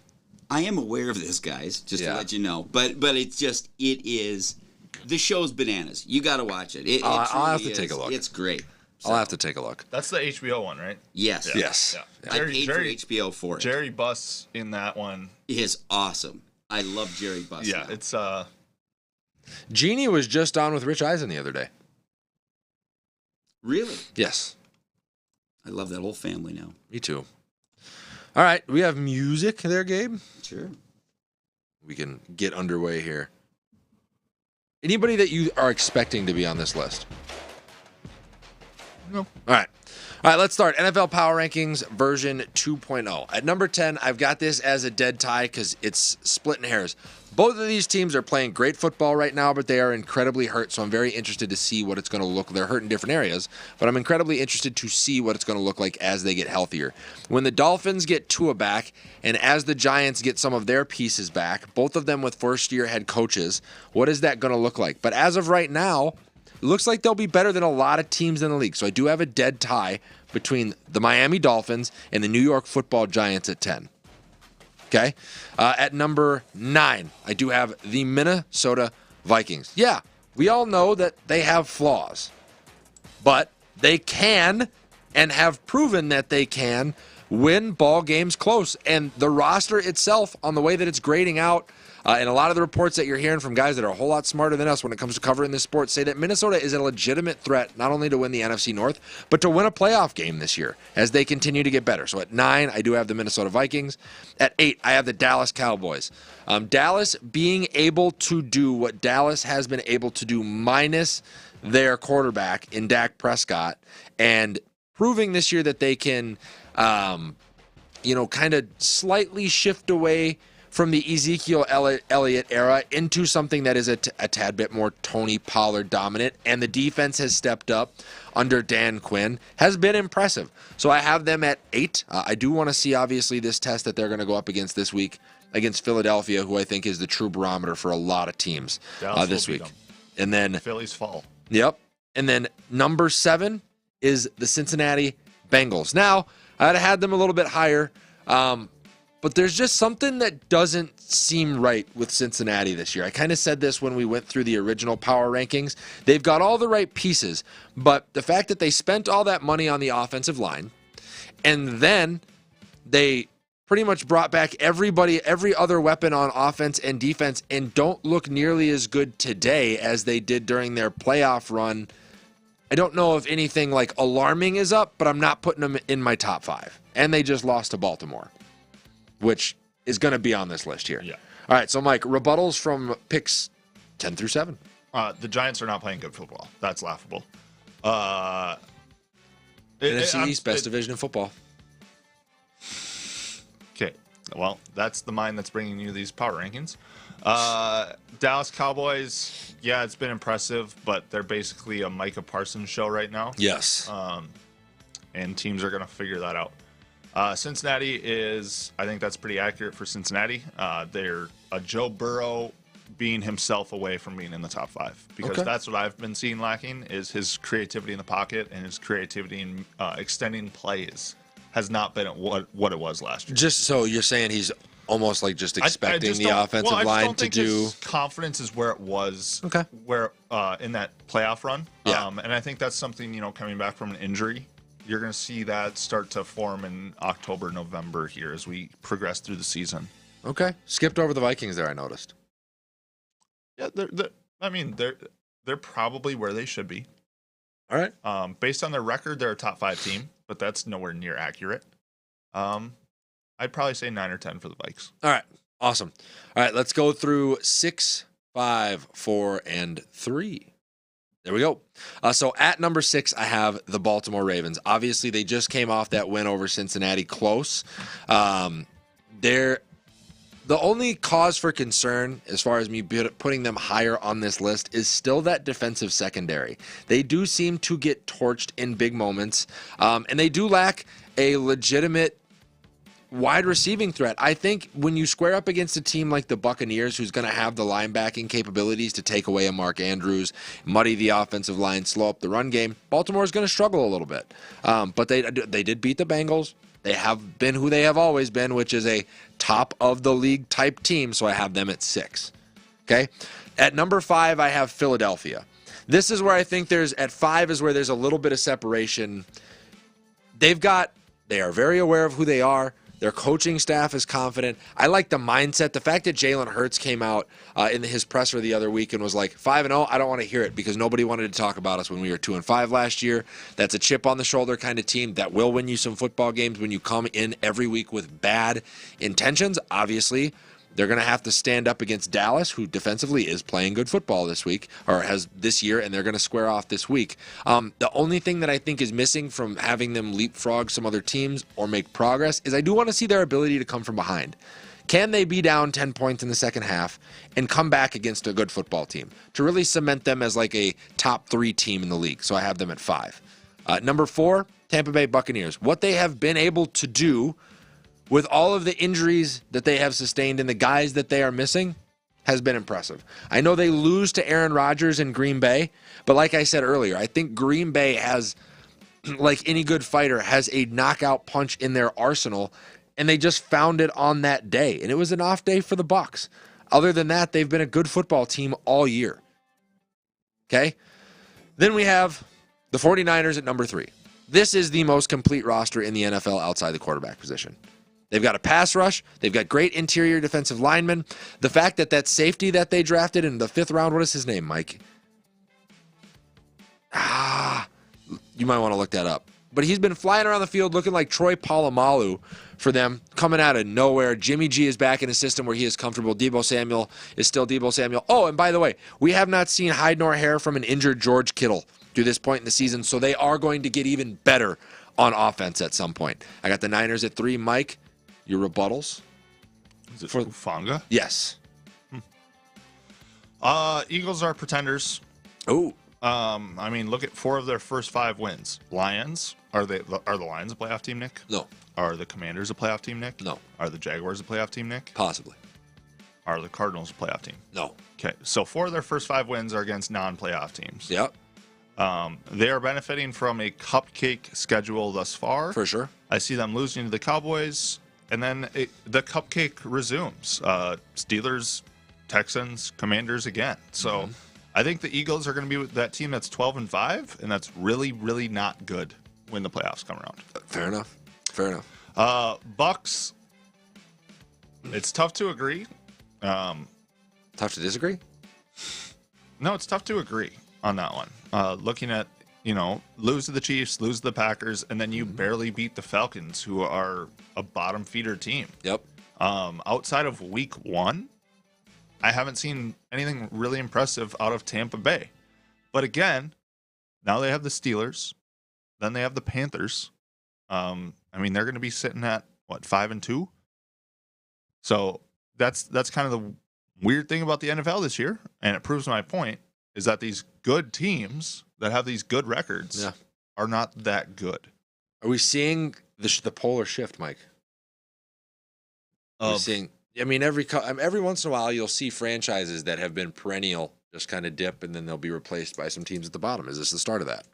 I am aware of this, guys, just to let you know. But it is, the show's bananas. You got to watch it. It I'll have truly to take a is. look. It's great. I'll have to take a look. That's the HBO one, right? Yes. Yeah. Yes. Yeah. I paid for HBO for it. Jerry Buss in that one. Is awesome. I love Jerry Buss. Yeah, now. it's Jeannie was just on with Rich Eisen the other day. Really? Yes. I love that whole family now. Me too. All right. We have music there, Gabe. Sure. We can get underway here. Anybody that you are expecting to be on this list? no. All right. All right, let's start. NFL Power Rankings version 2.0. At number 10, I've got this as a dead tie because it's splitting hairs. Both of these teams are playing great football right now, but they are incredibly hurt, so I'm very interested to see what it's going to look like. They're hurt in different areas, but I'm incredibly interested to see what it's going to look like as they get healthier. When the Dolphins get Tua back, and as the Giants get some of their pieces back, both of them with first-year head coaches, what is that going to look like? But as of right now, it looks like they'll be better than a lot of teams in the league. So I do have a dead tie between the Miami Dolphins and the New York Football Giants at 10. Okay? At number 9, I do have the Minnesota Vikings. Yeah, we all know that they have flaws, but they can and have proven that they can win ball games close. And the roster itself, on the way that it's grading out, and a lot of the reports that you're hearing from guys that are a whole lot smarter than us when it comes to covering this sport say that Minnesota is a legitimate threat not only to win the NFC North, but to win a playoff game this year as they continue to get better. So at 9, I do have the Minnesota Vikings. At 8, I have the Dallas Cowboys. Dallas being able to do what Dallas has been able to do minus their quarterback in Dak Prescott, and proving this year that they can, kind of slightly shift away from the Ezekiel Elliott era into something that is a tad bit more Tony Pollard dominant, and the defense has stepped up under Dan Quinn, has been impressive. So I have them at 8. I do want to see, obviously, this test that they're going to go up against this week against Philadelphia, who I think is the true barometer for a lot of teams this week. And then Phillies fall. Yep. And then number 7 is the Cincinnati Bengals. Now, I'd have had them a little bit higher, but there's just something that doesn't seem right with Cincinnati this year. I kind of said this when we went through the original power rankings. They've got all the right pieces, but the fact that they spent all that money on the offensive line, and then they pretty much brought back every other weapon on offense and defense, and don't look nearly as good today as they did during their playoff run. I don't know if anything like alarming is up, but I'm not putting them in my top 5. And they just lost to Baltimore, which is going to be on this list here. Yeah. All right, so Mike, rebuttals from picks 10 through 7. The Giants are not playing good football. That's laughable. NFC East, best division in football. Okay, well, that's the mind that's bringing you these power rankings. Dallas Cowboys, yeah, it's been impressive, but they're basically a Micah Parsons show right now. Yes. And teams are going to figure that out. Cincinnati is, I think that's pretty accurate for Cincinnati. They're a Joe Burrow being himself away from being in the top 5, because that's what I've been seeing lacking, is his creativity in the pocket and his creativity in extending plays has not been what it was last year. Just so you're saying he's almost like just expecting the offensive line to do. His confidence is where it was. Okay. Where in that playoff run. Yeah. And I think that's something, coming back from an injury, you're going to see that start to form in October, November here as we progress through the season. Okay. Skipped over the Vikings there, I noticed. Yeah, they're probably where they should be. All right. Based on their record, they're a top 5 team, but that's nowhere near accurate. I'd probably say 9 or 10 for the Vikes. All right. Awesome. All right, let's go through 6, 5, 4, and 3. There we go. So at number 6, I have the Baltimore Ravens. Obviously, they just came off that win over Cincinnati close. The only cause for concern, as far as me putting them higher on this list, is still that defensive secondary. They do seem to get torched in big moments, and they do lack a legitimate wide receiving threat. I think when you square up against a team like the Buccaneers, who's going to have the linebacking capabilities to take away a Mark Andrews, muddy the offensive line, slow up the run game, Baltimore's going to struggle a little bit. But they did beat the Bengals. They have been who they have always been, which is a top of the league type team. So I have them at 6. Okay. At number 5, I have Philadelphia. This is where I think at 5 is where there's a little bit of separation. They are very aware of who they are. Their coaching staff is confident. I like the mindset. The fact that Jalen Hurts came out in his presser the other week and was like 5-0, I don't want to hear it, because nobody wanted to talk about us when we were 2-5 last year. That's a chip on the shoulder kind of team that will win you some football games when you come in every week with bad intentions. Obviously, they're going to have to stand up against Dallas, who defensively is playing good football this week, or has this year, and they're going to square off this week. The only thing that I think is missing from having them leapfrog some other teams or make progress is I do want to see their ability to come from behind. Can they be down 10 points in the second half and come back against a good football team to really cement them as like a top 3 team in the league? So I have them at 5. Number 4, Tampa Bay Buccaneers. What they have been able to do with all of the injuries that they have sustained and the guys that they are missing has been impressive. I know they lose to Aaron Rodgers in Green Bay, but like I said earlier, I think Green Bay has, like any good fighter, has a knockout punch in their arsenal, and they just found it on that day, and it was an off day for the Bucs. Other than that, they've been a good football team all year. Okay? Then we have the 49ers at number 3. This is the most complete roster in the NFL outside the quarterback position. They've got a pass rush. They've got great interior defensive linemen. The fact that safety that they drafted in the 5th round, what is his name, Mike? You might want to look that up. But he's been flying around the field looking like Troy Polamalu for them, coming out of nowhere. Jimmy G is back in a system where he is comfortable. Deebo Samuel is still Deebo Samuel. Oh, and by the way, we have not seen hide nor hair from an injured George Kittle through this point in the season, so they are going to get even better on offense at some point. I got the Niners at 3. Mike, your rebuttals? Is it Hufanga? Yes. Eagles are pretenders. Oh. I mean, look at 4 of their first 5 wins. Lions. Are the Lions a playoff team, Nick? No. Are the Commanders a playoff team, Nick? No. Are the Jaguars a playoff team, Nick? Possibly. Are the Cardinals a playoff team? No. Okay, so 4 of their first 5 wins are against non-playoff teams. Yep. They are benefiting from a cupcake schedule thus far. For sure. I see them losing to the Cowboys, and then the cupcake resumes. Steelers, Texans, Commanders again. So I think the Eagles are going to be that team that's 12-5, and that's really, really not good when the playoffs come around. Fair enough. Fair enough. Bucks. It's tough to agree. Tough to disagree? No, it's tough to agree on that one. Looking at, lose to the Chiefs, lose to the Packers, and then you barely beat the Falcons, who are a bottom feeder team. Yep. Outside of week 1, I haven't seen anything really impressive out of Tampa Bay. But again, now they have the Steelers, then they have the Panthers. I mean, they're going to be sitting at, 5-2? So that's kind of the weird thing about the NFL this year, and it proves my point, is that these good teams that have these good records are not that good. Are we seeing the polar shift, Mike? We're seeing. I mean, every once in a while, you'll see franchises that have been perennial just kind of dip, and then they'll be replaced by some teams at the bottom. Is this the start of that?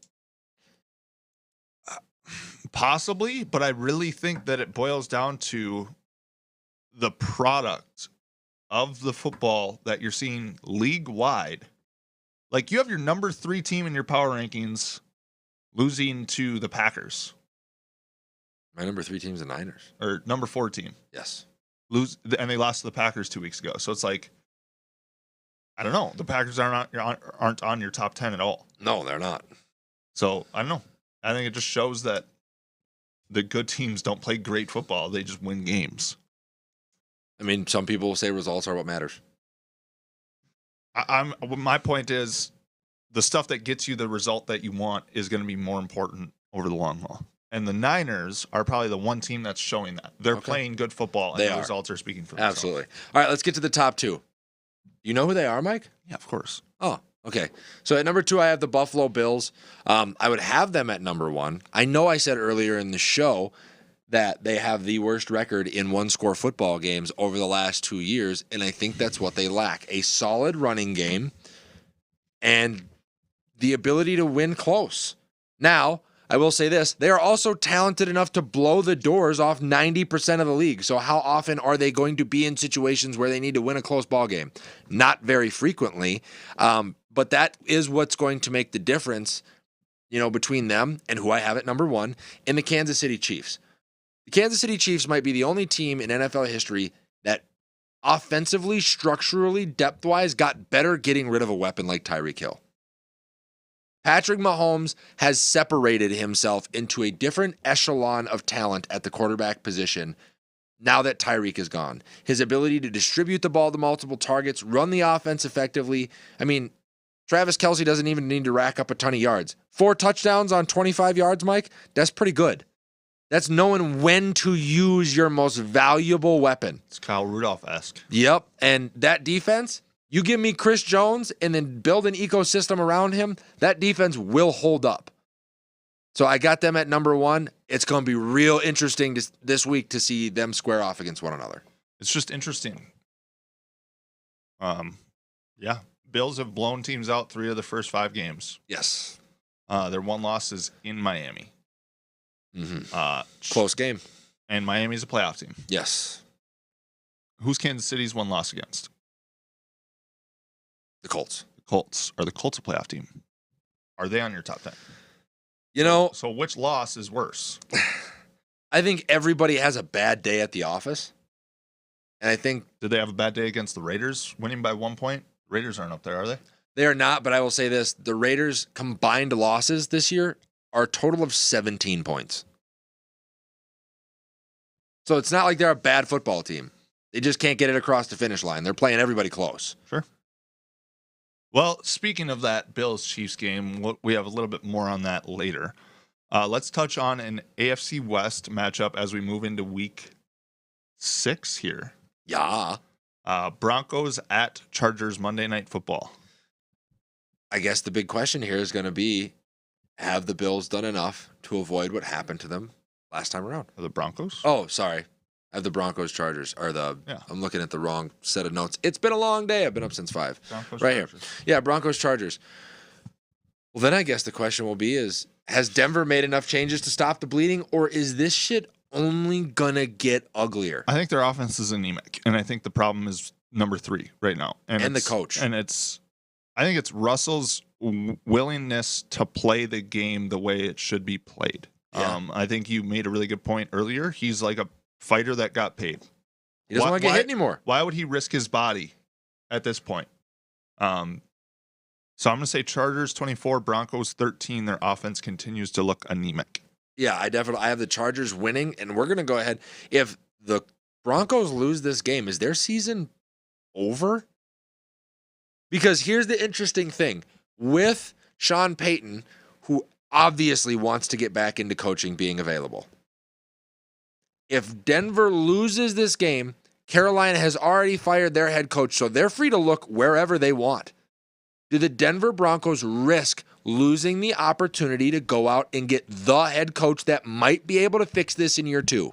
Possibly, but I really think that it boils down to the product of the football that you're seeing league-wide. Like, you have your number 3 team in your power rankings losing to the Packers. My number 3 team's the Niners. Or number 4 team. Yes. And they lost to the Packers 2 weeks ago. So it's like, I don't know. The Packers aren't on your top 10 at all. No, they're not. So, I don't know. I think it just shows that the good teams don't play great football. They just win games. I mean, some people say results are what matters. My point is, the stuff that gets you the result that you want is going to be more important over the long haul. And the Niners are probably the one team that's showing that. They're playing good football, and the results are speaking for themselves. Absolutely. All right, let's get to the top 2. You know who they are, Mike? Yeah, of course. Oh, okay. So at number 2, I have the Buffalo Bills. I would have them at number 1. I know I said earlier in the show that they have the worst record in one-score football games over the last 2 years, and I think that's what they lack. A solid running game and the ability to win close. Now, I will say this. They are also talented enough to blow the doors off 90% of the league. So how often are they going to be in situations where they need to win a close ball game? Not very frequently, but that is what's going to make the difference, between them and who I have at number 1 in the Kansas City Chiefs. The Kansas City Chiefs might be the only team in NFL history that offensively, structurally, depth-wise got better getting rid of a weapon like Tyreek Hill. Patrick Mahomes has separated himself into a different echelon of talent at the quarterback position now that Tyreek is gone. His ability to distribute the ball to multiple targets, run the offense effectively. I mean, Travis Kelce doesn't even need to rack up a ton of yards. 4 touchdowns on 25 yards, Mike, that's pretty good. That's knowing when to use your most valuable weapon. It's Kyle Rudolph-esque. Yep, and that defense, you give me Chris Jones and then build an ecosystem around him, that defense will hold up. So I got them at number 1. It's going to be real interesting this week to see them square off against one another. It's just interesting. Yeah. Bills have blown teams out 3 of the first 5 games. Yes. Their one loss is in Miami. Close game. And Miami's a playoff team. Yes. Who's Kansas City's one loss against? The Colts. Colts. Are the Colts a playoff team? Are they on your top 10? You know, So which loss is worse? I think everybody has a bad day at the office. And I think Did they have a bad day against the Raiders, winning by 1 point? Raiders aren't up there, are they? they are not, but I will say this. The Raiders' combined losses this year are a total of 17 points. So it's not like they're a bad football team. They just can't get it across the finish line. They're playing everybody close. Sure. Well, speaking of that Bills-Chiefs game, we have a little bit more on that later. Let's touch on an AFC West matchup as we move into week 6 here. Yeah. Broncos at Chargers Monday Night Football. I guess the big question here is going to be, have the Bills done enough to avoid what happened to them last time around? Are the Broncos? Oh, sorry. I have the Broncos Chargers. Yeah. I'm looking at the wrong set of notes. It's been a long day. I've been up since 5. Broncos, Right Chargers. here. Yeah, Broncos Chargers. Well, then I guess the question will be has Denver made enough changes to stop the bleeding, or is this shit only going to get uglier? I think their offense is anemic, and I think the problem is number 3 right now. And the it's- coach. And I think it's Russell's willingness to play the game the way it should be played. Yeah. I think you made a really good point earlier. He's like a fighter that got paid. He doesn't want to get hit anymore. Why would he risk his body at this point? So I'm going to say Chargers 24, Broncos 13. Their offense continues to look anemic. Yeah, I have the Chargers winning, and we're going to go ahead. If the Broncos lose this game, is their season over? Because here's the interesting thing. With Sean Payton, who obviously wants to get back into coaching being available, if Denver loses this game, Carolina has already fired their head coach, so they're free to look wherever they want. Do the Denver Broncos risk losing the opportunity to go out and get the head coach that might be able to fix this in year 2?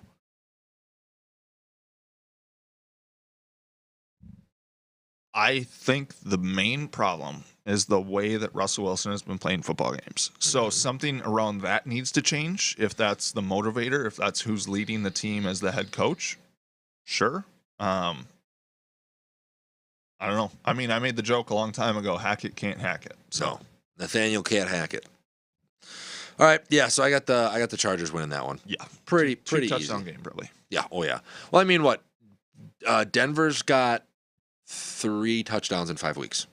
I think the main problem is the way that Russell Wilson has been playing football games. So something around that needs to change. If that's the motivator, if that's who's leading the team as the head coach, sure. I don't know. I mean, I made the joke a long time ago, Hackett can't hack it. So No, Nathaniel can't hack it. All right, yeah. So I got the Chargers winning that one. yeah, Pretty two easy. touchdown game probably. Yeah. Oh yeah. Well, I mean, what? Denver's got 3 touchdowns in 5 weeks.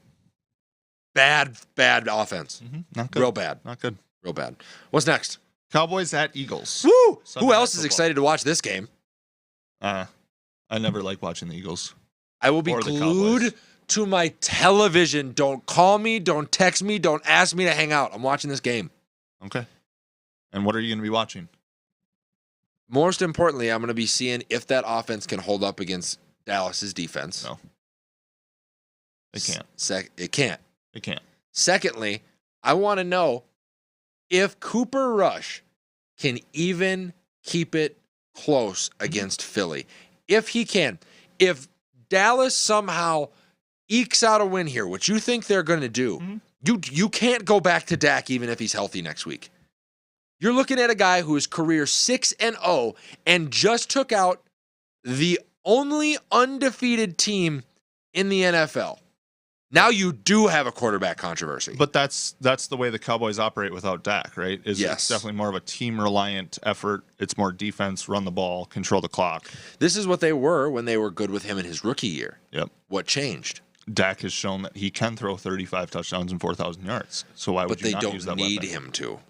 Bad offense. Not good. Real bad. Not good. Real bad. What's next? Cowboys at Eagles. Woo! Sunday Who Night else is Football. excited to watch this game? I never like watching the Eagles. I will be Or the glued Cowboys. to my television. Don't call me. Don't text me. Don't ask me to hang out. I'm watching this game. Okay. And what are you going to be watching? Most importantly, I'm going to be seeing if that offense can hold up against Dallas's defense. No. They can't. It can't. They can't. Secondly, I want to know if Cooper Rush can even keep it close against Philly. If he can. If Dallas somehow ekes out a win here, which you think they're going to do, you can't go back to Dak even if he's healthy next week. You're looking at a guy who is career 6-0 and just took out the only undefeated team in the NFL. Now you do have a quarterback controversy. But that's the way the Cowboys operate without Dak, right? Yes. It's definitely more of a team-reliant effort. It's more defense, run the ball, control the clock. This is what they were when they were good with him in his rookie year. Yep. What changed? Dak has shown that he can throw 35 touchdowns and 4,000 yards. So why would But you they not use that don't need weapon? him to.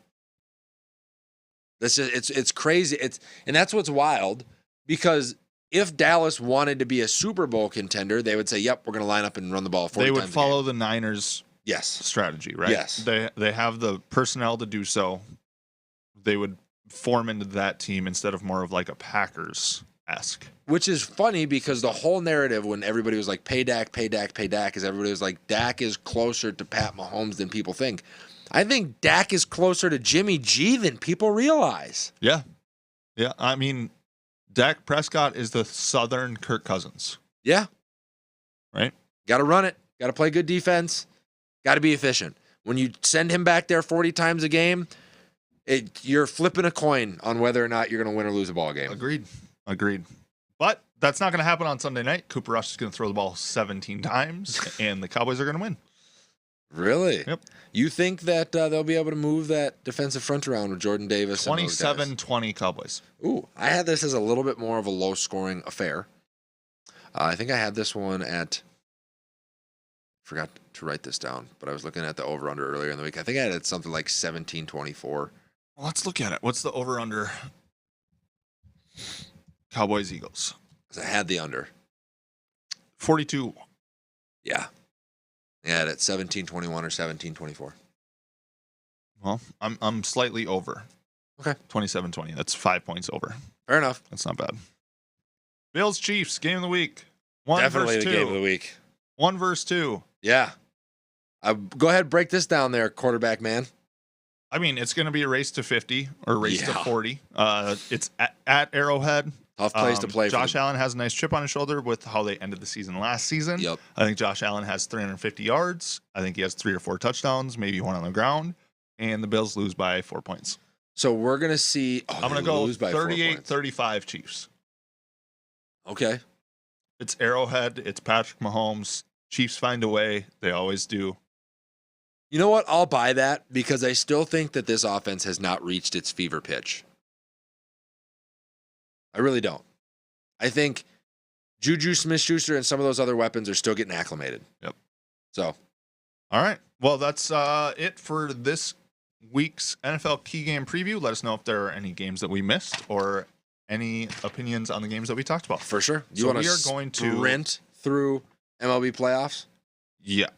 It's crazy. And that's what's wild, because if Dallas wanted to be a Super Bowl contender, they would say, "Yep, we're going to line up and run the ball 40 They would times a follow game." the Niners Yes. strategy, right? Yes. They have the personnel to do so. They would form into that team instead of more of like a Packers-esque. Which is funny because the whole narrative when everybody was like, pay Dak, pay Dak, pay Dak, is everybody was like, Dak is closer to Pat Mahomes than people think. I think Dak is closer to Jimmy G than people realize. Yeah. Yeah. I mean, Dak Prescott is the Southern Kirk Cousins, Yeah. right? Got to run it. Got to play good defense. Got to be efficient. When you send him back there 40 times a game, you're flipping a coin on whether or not you're going to win or lose a ball game. Agreed. But that's not going to happen on Sunday night. Cooper Rush is going to throw the ball 17 times, and the Cowboys are going to win. Really? Yep. You think that they'll be able to move that defensive front around with Jordan Davis? and those guys? 27-20 Cowboys. Ooh, I had this as a little bit more of a low-scoring affair. I think I had this one at. Forgot to write this down, but I was looking at the over/under earlier in the week. I think I had it something like 17-24. Well, let's look at it. What's the over/under? Cowboys Eagles. 'Cause I had the under. 42. Yeah. Yeah, at 17-21 or 17-24. Well, I'm slightly over. Okay. 27-20. That's 5 points over. Fair enough. That's not bad. Bills Chiefs game of the week. 1 Definitely versus the 2. game of the week. 1 versus 2. Yeah. Go ahead, break this down there, quarterback man. I mean, it's going to be a race to 50 or a race to Yeah. 40. It's at Arrowhead. Tough place to play. Josh for Allen has a nice chip on his shoulder with how they ended the season last season. Yep. I think Josh Allen has 350 yards. I think he has 3 or 4 touchdowns, maybe 1 on the ground. And the Bills lose by 4 points. So we're going to see. Oh, I'm going to they go lose by 4 points. 38-35 Chiefs. Okay. It's Arrowhead. It's Patrick Mahomes. Chiefs find a way. They always do. You know what? I'll buy that because I still think that this offense has not reached its fever pitch. I really don't. I think Juju Smith-Schuster and some of those other weapons are still getting acclimated. Yep. So, All right. Well, that's it for this week's NFL key game preview. Let us know if there are any games that we missed or any opinions on the games that we talked about. for sure. You So want we to are going to- sprint through MLB playoffs? Yeah.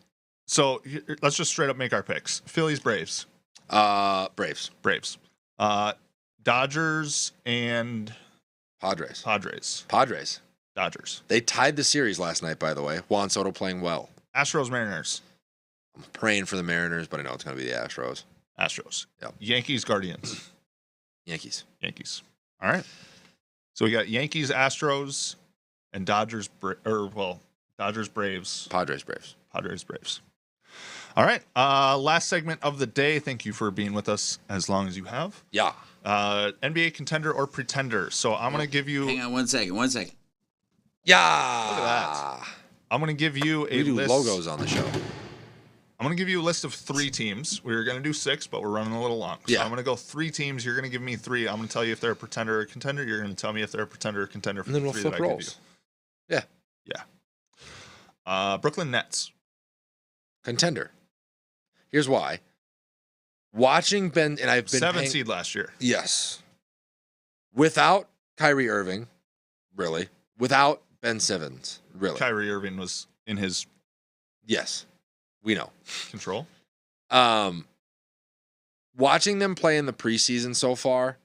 So let's just straight up make our picks. Phillies, Braves. Braves. Braves. Dodgers and Padres. Padres. Dodgers. They tied the series last night, by the way. Juan Soto playing well. Astros, Mariners. I'm praying for the Mariners, but I know it's going to be the Astros. Astros. Yep. Yankees, Guardians. Yankees. Yankees. All right. So we got Yankees, Astros, and Dodgers, Dodgers, Braves, Padres, Braves. Padres, Braves. All right. Last segment of the day. Thank you for being with us as long as you have. Yeah. NBA contender or pretender. So I'm going to give you. Hang on 1 second. 1 second. Yeah. Look at that. I'm going to give you a We do list. logos on the show. I'm going to give you a list of 3 teams. We were going to do 6, but we're running a little long. So Yeah. I'm going to go 3 teams. You're going to give me 3. I'm going to tell you if they're a pretender or a contender. You're going to tell me if they're a pretender or contender for And then the we'll 3 flip that I give roles. you. Yeah. Brooklyn Nets. Contender. Here's why. Watching Ben, and I've been 7 seed last year. Yes. Without Kyrie Irving, really. Without Ben Simmons, really. Kyrie Irving was in his Yes. We know. control. Watching them play in the preseason so far,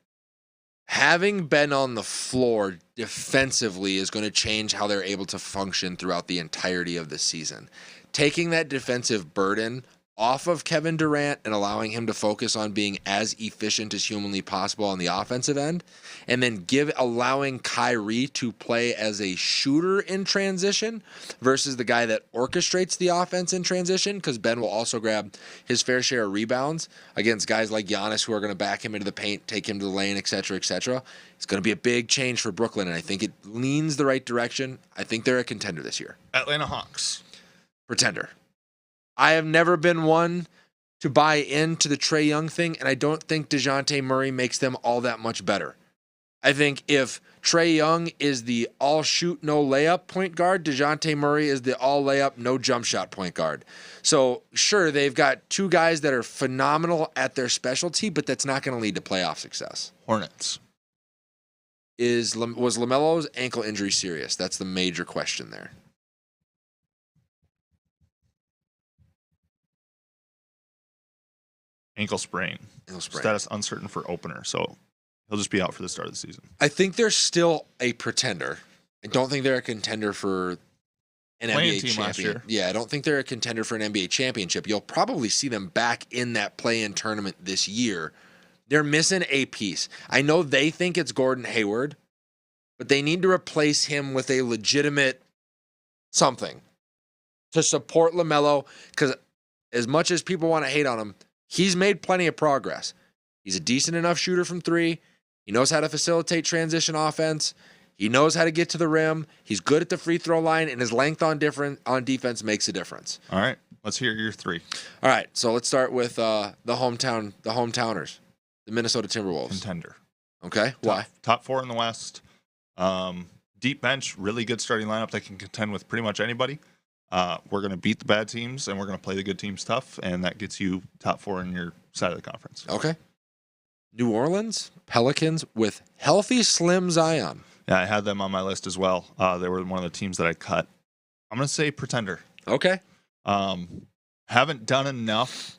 having been on the floor defensively is going to change how they're able to function throughout the entirety of the season. Taking that defensive burden off of Kevin Durant and allowing him to focus on being as efficient as humanly possible on the offensive end, and then allowing Kyrie to play as a shooter in transition versus the guy that orchestrates the offense in transition, because Ben will also grab his fair share of rebounds against guys like Giannis who are going to back him into the paint, take him to the lane, etc., etc. It's going to be a big change for Brooklyn, and I think it leans the right direction. I think they're a contender this year. Atlanta Hawks. Pretender. I have never been one to buy into the Trae Young thing, and I don't think DeJounte Murray makes them all that much better. I think if Trae Young is the all shoot, no layup point guard, DeJounte Murray is the all layup, no jump shot point guard. So sure, they've got 2 guys that are phenomenal at their specialty, but that's not going to lead to playoff success. Hornets. Was LaMelo's ankle injury serious? That's the major question there. Ankle sprain. Ankle sprain. Status uncertain for opener. So he'll just be out for the start of the season. I think they're still a pretender. I don't think they're a contender for an Playing NBA team last champion. year. Yeah, I don't think they're a contender for an NBA championship. You'll probably see them back in that play-in tournament this year. They're missing a piece. I know they think it's Gordon Hayward, but they need to replace him with a legitimate something to support LaMelo, because as much as people want to hate on him, he's made plenty of progress. He's a decent enough shooter from 3. He knows how to facilitate transition offense. He knows how to get to the rim. He's good at the free throw line, and his length on defense makes a difference. All right. Let's hear your three. All right, so let's start with the hometowners, the Minnesota Timberwolves. Contender. Okay, why? Top 4 in the West. Deep bench, really good starting lineup that can contend with pretty much anybody. We're going to beat the bad teams, and we're going to play the good teams tough, and that gets you top 4 in your side of the conference. Okay. New Orleans Pelicans with healthy Slim Zion. Yeah, I had them on my list as well. They were one of the teams that I cut. I'm going to say pretender. Okay. Haven't done enough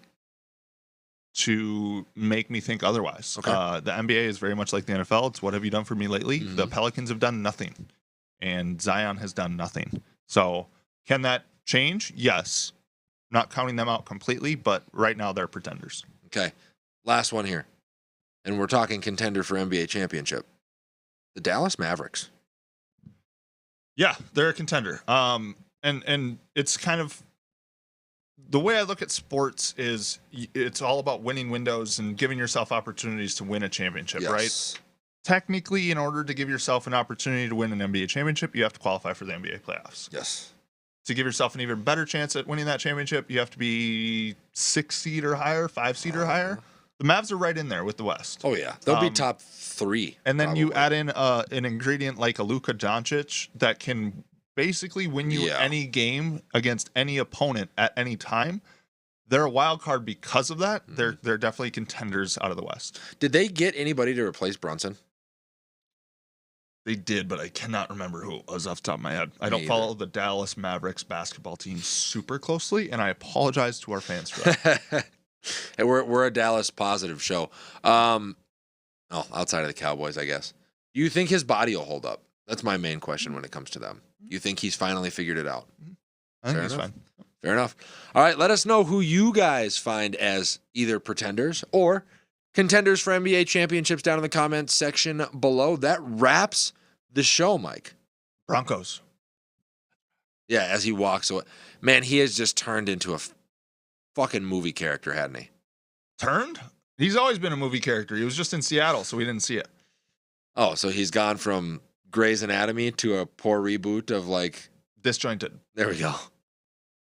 to make me think otherwise. Okay. The NBA is very much like the NFL. It's what have you done for me lately? Mhm. The Pelicans have done nothing, and Zion has done nothing. So can that change? Yes. Not counting them out completely, but right now they're pretenders. Okay. Last one here. And we're talking contender for NBA championship. The Dallas Mavericks. Yeah, they're a contender. And it's kind of the way I look at sports is it's all about winning windows and giving yourself opportunities to win a championship, right? Technically, in order to give yourself an opportunity to win an NBA championship, you have to qualify for the NBA playoffs. Yes. To give yourself an even better chance at winning that championship, you have to be 6 seed or higher, 5 seed or higher. The Mavs are right in there with the West. Oh, yeah. They'll be top 3. And then you probably. add in an ingredient like a Luka Doncic that can basically win you any game against any opponent at any time. They're a wild card because of that. Mm-hmm. They're definitely contenders out of the West. Did they get anybody to replace Brunson? They did, but I cannot remember who it was off the top of my head. I don't follow the Dallas Mavericks basketball team super closely, and I apologize to our fans for that. Hey, we're a Dallas positive show. Outside of the Cowboys, I guess. Do you think his body will hold up? That's my main question when it comes to them. You think he's finally figured it out? I think Fair he's enough. fine. Fair enough. All right, let us know who you guys find as either pretenders or contenders for NBA championships down in the comments section below. That wraps the show, Mike. Broncos. Yeah, as he walks away. Man, he has just turned into a fucking movie character, hadn't he? Turned? He's always been a movie character. He was just in Seattle, so we didn't see it. Oh, so he's gone from Grey's Anatomy to a poor reboot of like... Disjointed. There we go.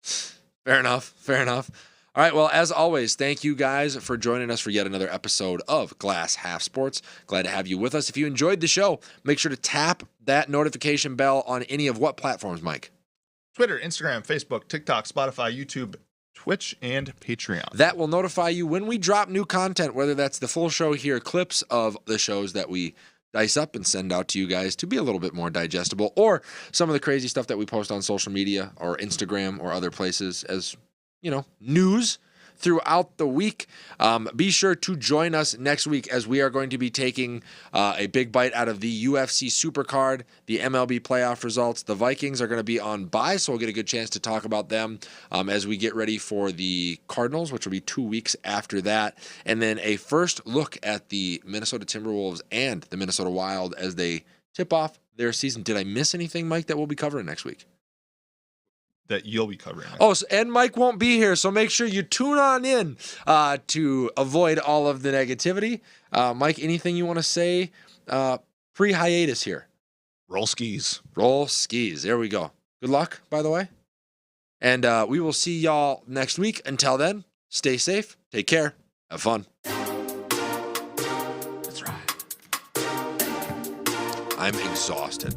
Fair enough. Fair enough. All right. Well, as always, thank you guys for joining us for yet another episode of Glass Half Sports. Glad to have you with us. If you enjoyed the show, make sure to tap that notification bell on any of what platforms, Mike? Twitter, Instagram, Facebook, TikTok, Spotify, YouTube, Twitch, and Patreon. That will notify you when we drop new content, whether that's the full show here, clips of the shows that we dice up and send out to you guys to be a little bit more digestible, or some of the crazy stuff that we post on social media or Instagram or other places as, news throughout the week. Be sure to join us next week as we are going to be taking a big bite out of the UFC Supercard, the MLB playoff results. The Vikings are going to be on bye, so we'll get a good chance to talk about them as we get ready for the Cardinals, which will be 2 weeks after that. And then a first look at the Minnesota Timberwolves and the Minnesota Wild as they tip off their season. Did I miss anything, Mike, that we'll be covering next week? That you'll be covering. Oh, and Mike won't be here, so make sure you tune on in to avoid all of the negativity. Mike, anything you want to say pre-hiatus here? Roll skis. Roll skis. There we go. Good luck, by the way. And we will see y'all next week. Until then, stay safe, take care, have fun. That's right. I'm exhausted.